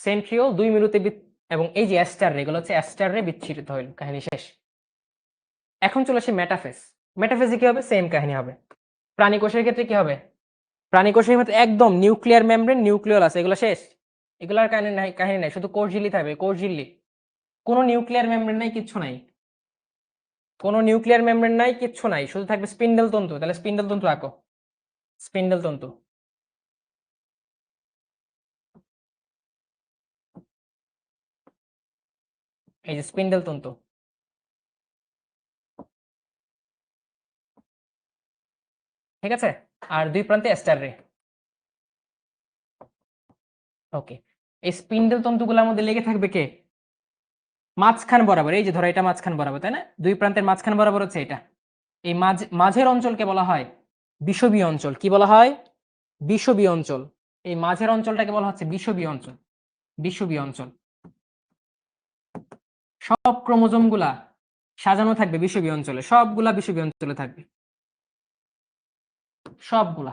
সেন্ট্রিওল 2 মেরুতে এবং এই যে অ্যাস্টার রে, এগুলো হচ্ছে অ্যাস্টার রে বিচ্ছিন্ন হইল, কাহিনী শেষ। এখন চলে আসে মেটাফেজ। মেটাফেজে কি হবে, সেম কাহিনী হবে। প্রাণী কোষের ক্ষেত্রে কি হবে, প্রাণী কোষের ক্ষেত্রে একদম নিউক্লিয়ার মেমব্রেন, নিউক্লিয়াস, এগুলো শেষ, এগুলার কাহিনী নাই, কাহিনী নাই, শুধু কোষ ঝিল্লি থাকবে, কোষ ঝিল্লি, কোনো নিউক্লিয়ার মেমব্রেন নাই, কিচ্ছু নাই, কোনো নিউক্লিয়ার মেমব্রেন নাই, কিচ্ছু নাই, শুধু থাকবে স্পিন্ডল তন্তু। তাহলে স্পিন্ডল তন্তু আঁকো, স্পিন্ডল তন্তু, এই যে স্পিন্ডল তন্তু, ঠিক আছে। আর দুই প্রান্তে অ্যাস্টার রে। ওকে, এই স্পিন্ডল তন্তুগুলোর মধ্যে লেগে থাকবে কে, মাঝখান বরাবর, এই যে ধরো এটা মাঝখান বরাবর, তাই না, দুই প্রান্তের মাঝখান বরাবর হচ্ছে এটা, এই মাঝের অঞ্চলকে বলা হয় বিষুবীয় অঞ্চল। কি বলা হয়, বিষুবীয় অঞ্চল। এই মাঝের অঞ্চলটাকে বলা হচ্ছে বিষুবীয় অঞ্চল, বিষুবীয় অঞ্চল। সব ক্রোমোজোম গুলা সাজানো থাকবে বিষুবীয় অঞ্চলে, সবগুলা বিষুবীয় অঞ্চলে থাকবে, সবগুলা।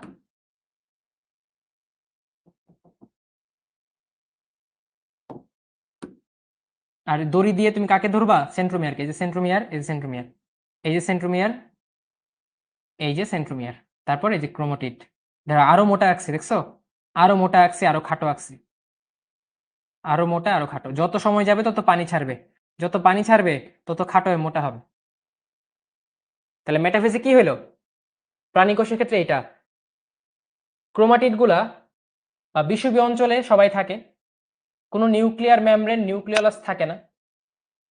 আর দড়ি দিয়ে তুমি কাকে ধরবা, সেন্ট্রোমিয়ারকে, এই যে সেন্ট্রোমিয়ার, এই যে সেন্ট্রোমিয়ার, এই যে সেন্ট্রোমিয়ার, এই যে সেন্ট্রোমিয়ার, তারপর এই যে ক্রোমাটিড। ধরো আরো মোটা আঁকছি, দেখছো, আরো মোটা আঁকছি, আরো খাটো আঁকছি, আরো মোটা আরো খাটো, যত সময় যাবে তত পানি ছাড়বে, যত পানি ছাড়বে তত খাটো হয়ে মোটা হবে। তাহলে মেটাফেজে কি হলো, প্রাণী কোষের ক্ষেত্রে এটা, ক্রোমাটিড গুলা বা বিষুবীয় অঞ্চলে সবাই থাকে, কোনো নিউক্লিয়ার মেমব্রেন নিউক্লিয়াস থাকে না।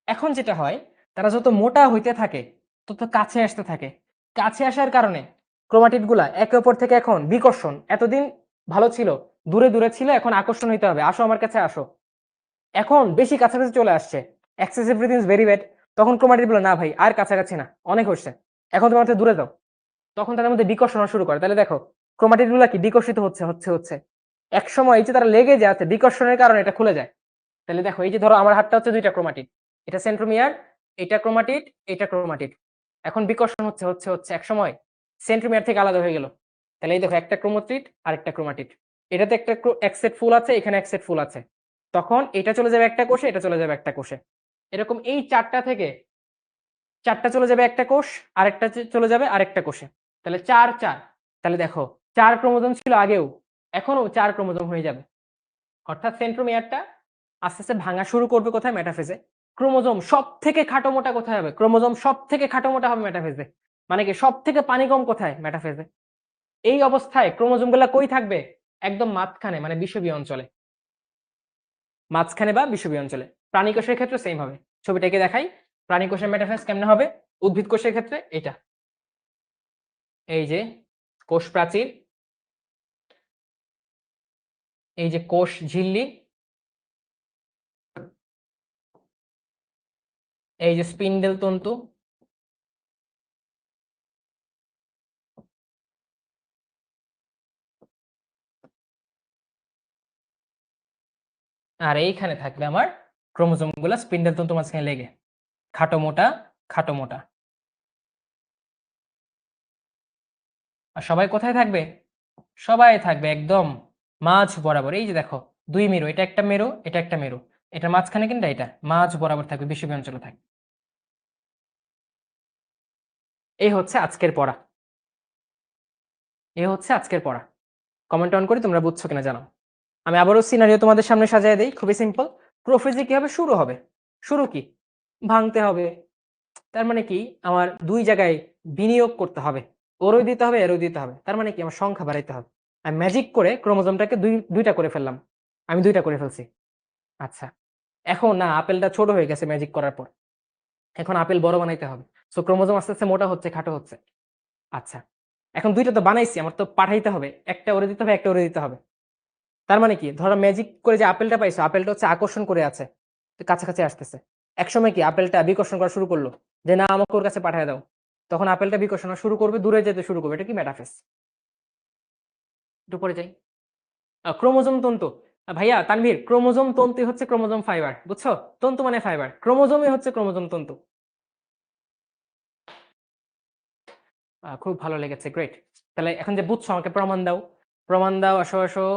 এখন যেটা হয়, তারা যত মোটা হইতে থাকে তত কাছে আসতে থাকে, কাছে আসার কারণে ক্রোমাটিড গুলা একে অপর থেকে এখন বিকর্ষণ, এতদিন ভালো ছিল, দূরে দূরে ছিল, এখন আকর্ষণ হইতে হবে, আসো আমার কাছে আসো, এখন বেশি কাছাকাছি চলে আসছে, excessive everything is very bad. তখন ক্রোমাটিড বলে না ভাই আর কাছাকাছি না, অনেক হচ্ছে, এখন তোমার থেকে দূরে যাও, তখন তাদের মধ্যে বিকর্ষণ শুরু করে। তাহলে দেখো ক্রোমাটিড গুলা কি বিকশিত হচ্ছে হচ্ছে হচ্ছে, এক সময় এই যে তারা লেগে যাচ্ছে বিকর্ষণের কারণে এটা খুলে যায়। তাহলে দেখো এই যে ধরো আমার হাতটা হচ্ছে দুইটা ক্রোমাটিড, এটা সেন্ট্রোমিয়ার, এটা ক্রোমাটিড, এটা ক্রোমাটিড, এখন বিকর্ষণ হচ্ছে হচ্ছে হচ্ছে, এক সময় সেন্ট্রোমিয়ার থেকে আলাদা হয়ে গেল। তাহলে এই দেখো একটা ক্রোমাটিড আর একটা ক্রোমাটিড, এটাতে একটা এক সেট ফুল আছে, এখানে এক সেট ফুল আছে, তখন এটা চলে যাবে একটা কোষে, এটা চলে যাবে একটা কোষে, এরকম এই চারটা থেকে চারটা চলে যাবে একটা কোষ, আরেকটা চলে যাবে আরেকটা কোষে, তাহলে 4 4। তাহলে দেখো 4 ক্রোমোজোম ছিল আগেও, এখনো 4 ক্রোমোজোম হয়ে যাবে। অর্থাৎ সেন্ট্রোমিয়ারটা আস্তে আস্তে ভাঙা শুরু করবে কোথায়, মেটাফেজে। ক্রোমোজোম সব থেকে খাটো মোটা কোথায় হবে, ক্রোমোজোম সব থেকে খাটো মোটা হবে মেটাফেজে। মানে কি সব থেকে পানি কম কোথায়, মেটাফেজে। এই অবস্থায় ক্রোমোজোম গুলা কই থাকবে, একদম মাঝখানে, মানে বিষুবীয় অঞ্চলে, মাঝখানে বা বিষুবীয় অঞ্চলে। প্রাণী কোষের ক্ষেত্রে সেম হবে, ছবিটাকে দেখাই, প্রাণী কোষের মেটাফেজ কেমনে হবে, উদ্ভিদ কোষের ক্ষেত্রে এটা, এই যে কোষ প্রাচীর, এই যে কোষ ঝিল্লি, এই যে স্পিন্ডেল তন্তু, আর এইখানে থাকবে আমার ক্রোমোজোম গুলা স্পিন্ডেল তন্তু মাঝখানে লেগে, খাটো মোটা খাটো মোটা। আর সবাই কোথায় থাকবে, সবাই থাকবে একদম মাঝ বরাবর, এই যে দেখো দুই মেরু, এটা একটা মেরু, এটা একটা মেরু, এটা মাঝখানে কিন্তু এটা মাঝ বরাবর থাকবে, বিষুবীয় অঞ্চলে থাকবে। এই হচ্ছে আজকের পড়া, এই হচ্ছে আজকের পড়া। কমেন্ট অন করে তোমরা বুঝছো কিনা জানাও। আমি আবারও সিনারিও তোমাদের সামনে সাজিয়ে দেই, খুবই সিম্পল। প্রোফেজে কি হবে, শুরু হবে, শুরু কি ভাঙতে হবে, তার মানে কি আমার দুই জায়গায় বিনিয়োগ করতে হবে, ওরও দিতে হবে এরও দিতে হবে, তার মানে কি আমার সংখ্যা বাড়াইতে হবে। আমি ম্যাজিক করে ক্রোমোজোমটাকে দুইটা করে ফেললাম, আমি দুইটা করে ফেলছি। আচ্ছা, এখন না আপেলটা ছোট হয়ে গেছে ম্যাজিক করার পর, এখন আপেল বড় বানাইতে হবে। সো ক্রোমোজোম আস্তে আস্তে মোটা হচ্ছে খাটো হচ্ছে। আচ্ছা, এখন দুইটা তো বানাইছি, আমার তো পাঠাইতে হবে, একটা ওরে দিতে হবে একটা ওরে দিতে হবে। তার মানে কি, ধরো ম্যাজিক করে যে আপেলটা পাইছো, আপেলটা হচ্ছে আকর্ষণ করে আছে, কাছাকাছি আসতেছে। একসময় কি আপেলটা বিকর্ষণ করা শুরু করলো, যে না আমাকে ওর কাছে পাঠিয়ে দাও, তখন আপেলটা বিকর্ষণ শুরু করবে, দূরে যেতে শুরু করবে, এটা কি মেটাফেজ। একটু পরে যাই। ক্রোমোজোম তন্তু। ভাইয়া তানভীর, ক্রোমোজোম তন্তু হচ্ছে ক্রোমোজোম ফাইবার, বুঝছো? তন্তু মানে ফাইবার, ক্রোমোজোমই হচ্ছে ক্রোমোজোম তন্তু। খুব ভালো লেগেছে, গ্রেট। তাহলে এখন যে বুঝছো, আমাকে প্রমাণ দাও, প্রমাণ দাও, আসো আসো।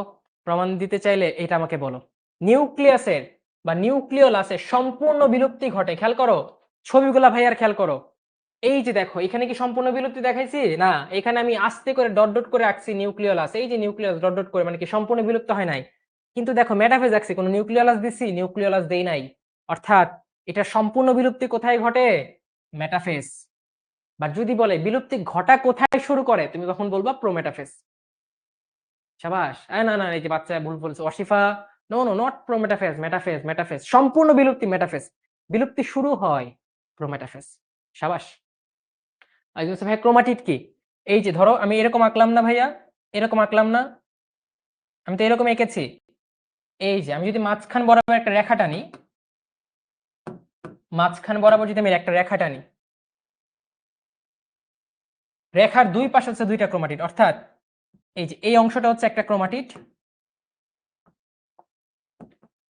প্রমাণ দিতে চাইলে এটা আমাকে বলো। নিউক্লিয়াসের বা নিউক্লিওলাসের সম্পূর্ণ বিলুপ্তি ঘটে, খেয়াল করো ছবিগুলা ভাইয়ার, খেয়াল করো। এই যে দেখো, এখানে কি সম্পূর্ণ বিলুপ্তি দেখাইছি? না, এখানে আমি আস্তে করে ডট ডট করে আঁকছি নিউক্লিওলাস, এই যে নিউক্লিয়াস ডট ডট করে, মানে কি সম্পূর্ণ বিলুপ্ত হয় নাই। কিন্তু দেখো মেটাফেজ আঁকছি, কোনো নিউক্লিওলাস দিছি? নিউক্লিওলাস দেই নাই। অর্থাৎ এটা সম্পূর্ণ বিলুপ্তি কোথায় ঘটে? মেটাফেজ। বা যদি বলে বিলুপ্তি ঘটা কোথায় শুরু করে, তুমি তখন বলবা প্রোমেটাফেজ। সাবাস। না না, এই যে বাচ্চা ভুল বলছে, Ashifa. No no, not prometaphase, metaphase, metaphase সম্পূর্ণ বিলুপ্তি, মেটাফেজ। বিলুপ্তি শুরু হয় প্রোমেটাফেজ। সাবাস। ভাই ক্রোমাটিড কি? এই যে ধরো আমি এরকম আঁকলাম না ভাইয়া, এরকম আঁকলাম না, আমি তো এরকম এঁকেছি। এই যে আমি যদি মাঝখান বরাবর একটা রেখা টানি, মাঝখান বরাবর যদি আমি একটা রেখা টানি, রেখার দুই পাশে হচ্ছে দুইটা ক্রোমাটিড, অর্থাৎ এই যে এই অংশটা হচ্ছে একটা ক্রোমাটিড,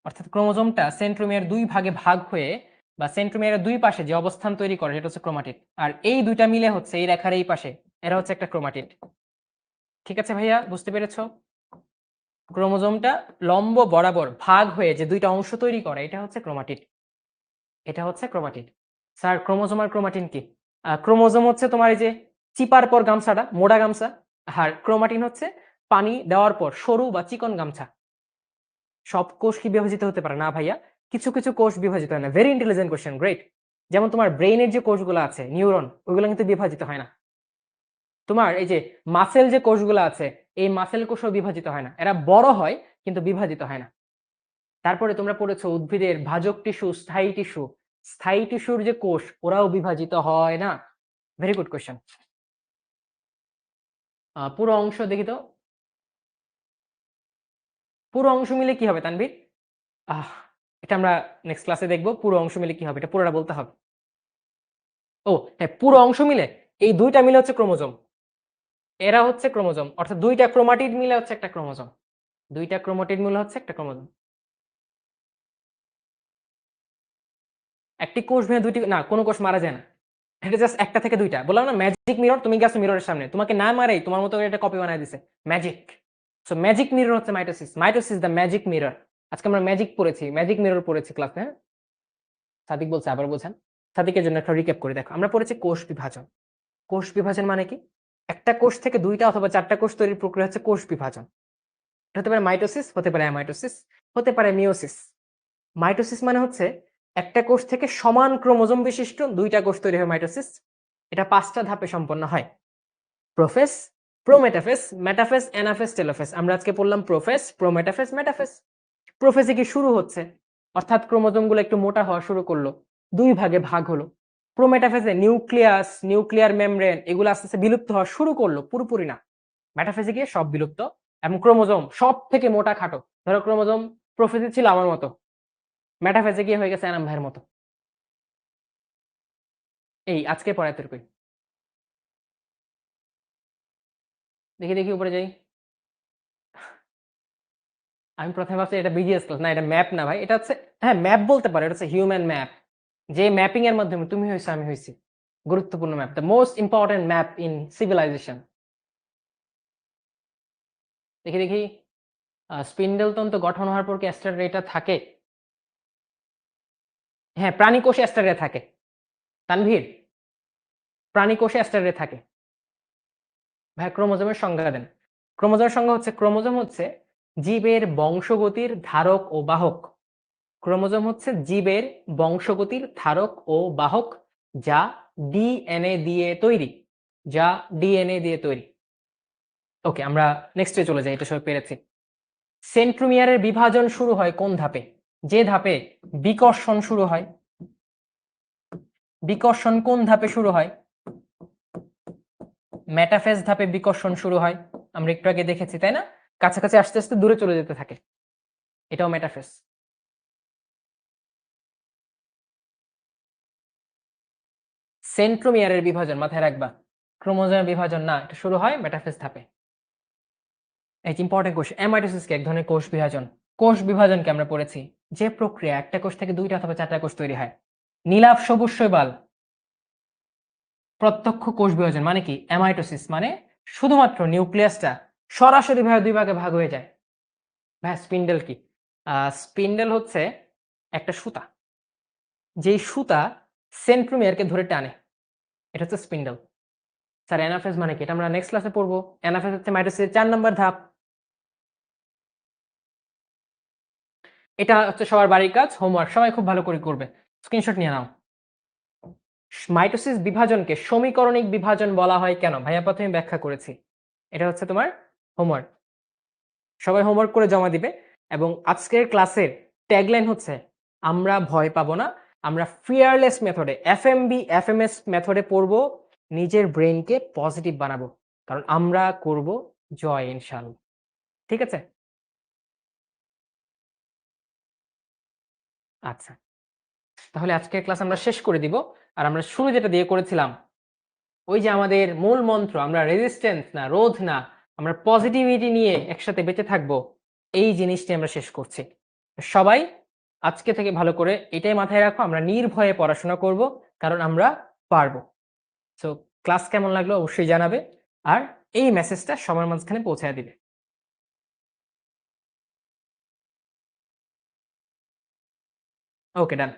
অর্থাৎ ক্রোমোজোমটা সেন্ট্রোমিয়ার দুই ভাগে ভাগ হয়ে বা সেন্ট্রোমিয়ারের দুই পাশে যে অবস্থান তৈরি করে সেটা হচ্ছে ক্রোমাটিড। আর এই দুইটা মিলে হচ্ছে এই রেখার এই পাশে, এরা হচ্ছে একটা ক্রোমাটিড। ঠিক আছে ভাইয়া, বুঝতে পেরেছো? ক্রোমোজোমটা লম্ব বরাবর ভাগ হয়ে যে দুইটা অংশ তৈরি করে, এটা হচ্ছে ক্রোমাটিড। এটা হচ্ছে ক্রোমাটিড। স্যার ক্রোমোজোম আর ক্রোমাটিন কি? ক্রোমোজোম হচ্ছে তোমার এই যে চিপার পর গামছাটা, মোটা গামছা। আর ক্রোমাটিন হচ্ছে পানি দেওয়ার পর সরু বা চিকন গামছা। সব কোষ কি বিভাজিত হতে পারে না ভাইয়া? কিছু কিছু কোষ বিভাজিত হয় না। Very intelligent question, great. যেমন তোমার ব্রেইনের যে কোষগুলো আছে, নিউরন, ওইগুলো কিন্তু বিভাজিত হয় না। তোমার এই যে মাসেল যে কোষগুলো আছে, এই মাসেল কোষও বিভাজিত হয় না, এরা বড় হয় কিন্তু বিভাজিত হয় না। তারপরে তোমরা পড়েছো উদ্ভিদের ভাজক টিস্যু, স্থায়ী টিস্যু। স্থায়ী টিস্যুর যে কোষ, ওরাও বিভাজিত হয় না। Very good question. পুরো অংশ দেখি তো, পুরো অংশ মিলে কি হবে তানভীর? আহ এটা আমরা নেক্সট ক্লাসে দেখবো, পুরো অংশ মিলে কি হবে, এটা পুরোটা বলতে হবে। ও হ্যাঁ, পুরো অংশ মিলে এই দুইটা মিলে হচ্ছে ক্রোমোজোম। এরা হচ্ছে ক্রোমোজোম, অর্থাৎ দুইটা ক্রোমাটিড মিলে হচ্ছে একটা ক্রোমোজোম। দুইটা ক্রোমাটিড মিলে হচ্ছে একটা ক্রোমোজোম। একটি কোষ ভেঙে দুইটি না, কোনো কোষ মারা যায় না। এটা জাস্ট একটা থেকে দুইটা, বললাম না ম্যাজিক মিরর, তুমি গেছো মিররের সামনে, তোমাকে না মারেই তোমার মতো করে একটা কপি বানায় দিছে ম্যাজিক। সো ম্যাজিক মিরর হচ্ছে mitosis, mitosis the magic mirror. আজকে আমরা ম্যাজিক পড়েছি, ম্যাজিক মিরর পড়েছি ক্লাসে, হ্যাঁ। সাদিক বলছে, আবার বলছেন। সাদিকের জন্য একটা রিক্যাপ করে দেখো, আমরা পড়েছি কোষ বিভাজন। কোষ বিভাজন মানে কি? একটা কোষ থেকে দুইটা অথবা চারটা কোষ তৈরির প্রক্রিয়া হচ্ছে কোষ বিভাজন। এটা হতে পারে মাইটোসিস, হতে পারে অ্যামাইটোসিস, হতে পারে মিওসিস। মাইটোসিস মানে হচ্ছে একটা কোষ থেকে সমান ক্রোমোজোম বিশিষ্ট দুইটা কোষ তৈরি হয়, মাইটোসিস। এটা 5টা ধাপে সম্পন্ন হয়। Prophase, prometaphase, metaphase, anaphase, telophase. আমরা আজকে পড়লাম প্রোফেস, প্রোমেটাফেস, মেটাফেস। প্রোফেসে কি শুরু হচ্ছে, অর্থাৎ ক্রোমোজোম গুলো একটু মোটা হওয়া শুরু করলো, দুই ভাগে ভাগ হলো। প্রোমেটাফেসে নিউক্লিয়াস, নিউক্লিয়ার মেমব্রেন, এগুলো আস্তে আস্তে বিলুপ্ত হওয়া শুরু করলো, পুরোপুরি না। মেটাফেসে গিয়ে সব বিলুপ্ত, এবং ক্রোমোজোম সব থেকে মোটা খাটো, ধরো ক্রোমোজোম প্রোফেসে ছিল আমার মতো, মেটাফেসে গিয়ে হয়ে গেছে এনাম ভাইয়ের মতো। এই আজকে পড়ায় তোর কই, দেখি দেখি উপরে যাই। আমি প্রথমে ভাবছি এটা বিজিএস ক্লাস, না এটা ম্যাপ না ভাই, এটা হচ্ছে, হ্যাঁ ম্যাপ বলতে পারো, এটা হচ্ছে হিউম্যান ম্যাপ। যে ম্যাপিং এর মাধ্যমে তুমি হয়েছো আমি হয়েছি, গুরুত্বপূর্ণ map, the most important map in civilisation. দেখি দেখি, স্পিন্ডেল তন্তু গঠন হওয়ার পর কি অ্যাস্টারেটা থাকে? হ্যাঁ, প্রাণী কোষে অ্যাস্টারে থাকে। তানভীর, প্রাণী কোষে অ্যাস্টারে থাকে। ভাই ক্রোমোজোমের সংজ্ঞা দেন। ক্রোমোজোমের সংজ্ঞা হচ্ছে, ক্রোমোজোম হচ্ছে জীবের বংশগতির ধারক ও বাহক। ক্রোমোজোম হচ্ছে জীবের বংশগতির ধারক ও বাহক, যা ডিএনএ দিয়ে তৈরি, যা ডিএনএ দিয়ে তৈরি। ওকে, আমরা নেক্সটে চলে যাই, এটা সবাই পেরেছি। সেন্ট্রোমিয়ারের বিভাজন শুরু হয় কোন ধাপে? যে ধাপে বিকর্ষণ শুরু হয়। বিকর্ষণ কোন ধাপে শুরু হয়? মেটাফেজ ধাপে বিকর্ষণ শুরু হয়, আমরা একটু আগে দেখেছি তাই না? কাছাকাছি আসতে আসতে দূরে চলে যেতে থাকে। এটাও মেটাফেজ। সেন্ট্রোমিয়ারের বিভাজন মাথায় রাখবা। ক্রোমোজোমের বিভাজন না, এটা শুরু হয় মেটাফেজ ধাপে। এই যে ইম্পর্টেন্ট কোয়েশ্চেন, অ্যামাইটোসিস কি এক ধরনের কোষ বিভাজন? কোষ বিভাজনকে আমরা পড়েছি। যে প্রক্রিয়া একটা কোষ থেকে ২টা অথবা ৪টা কোষ তৈরি হয়। নীলাভ সবুজ শৈবাল প্রত্যক্ষ কোষ বিভাজন মানে কি? অ্যামাইটোসিস মানে শুধুমাত্র নিউক্লিয়াসটা সরাসরি ভাবে ২ ভাগে ভাগ হয়ে যায়। ভাইয়া স্পিন্ডেল কি? স্পিন্ডেল হচ্ছে একটা সুতা। যেই সুতা সেন্ট্রোমিয়ারকে ধরে টানে। এটা হচ্ছে স্পিন্ডেল। স্যার অ্যানাফেজ মানে কি? এটা আমরা নেক্সট ক্লাসে পড়বো। অ্যানাফেজ হচ্ছে মাইটোসিসের ৪ নাম্বার ধাপ। এটা হচ্ছে সবার বাড়ির কাজ, হোমওয়ার্ক সবাই খুব ভালো করে করবে। স্ক্রিনশট নিয়ে নাও। মাইটোসিস বিভাজনকে সমীকরণিক বিভাজন বলা হয় কেন? ভাইয়া প্রথমে ব্যাখ্যা করেছি। এটা হচ্ছে তোমার হোমওয়ার্ক। সবাই হোমওয়ার্ক করে জমা দিবে এবং আজকের ক্লাসের ট্যাগলাইন হচ্ছে আমরা ভয় পাবো না। আমরা ফিয়ারলেস মেথডে এফএমবি, এফএমএস মেথডে পড়বো। নিজের ব্রেইনকে পজিটিভ বানাবো। কারণ আমরা করব জয় ইনশাআল্লাহ। ঠিক আছে? আচ্ছা। তাহলে আজকের ক্লাস আমরা শেষ করে দিব। আর আমরা শুরু যেটা দিয়ে করেছিলাম, ওই যে আমাদের মূল মন্ত্র আমরা রেজিস্ট্যান্স না, রোধ না, আমরা পজিটিভিটি নিয়ে একসাথে বেঁচে থাকবো। এই জিনিসটি আমরা শেষ করছি। সবাই আজকে থেকে ভালো করে এটাই মাথায় রাখো, আমরা নির্ভয়ে পড়াশোনা করব। কারণ আমরা পারবো। সো ক্লাস কেমন লাগলো অবশ্যই জানাবে। আর এই মেসেজটা সবার মাঝখানে পৌঁছায় দিবে। ওকে ডান।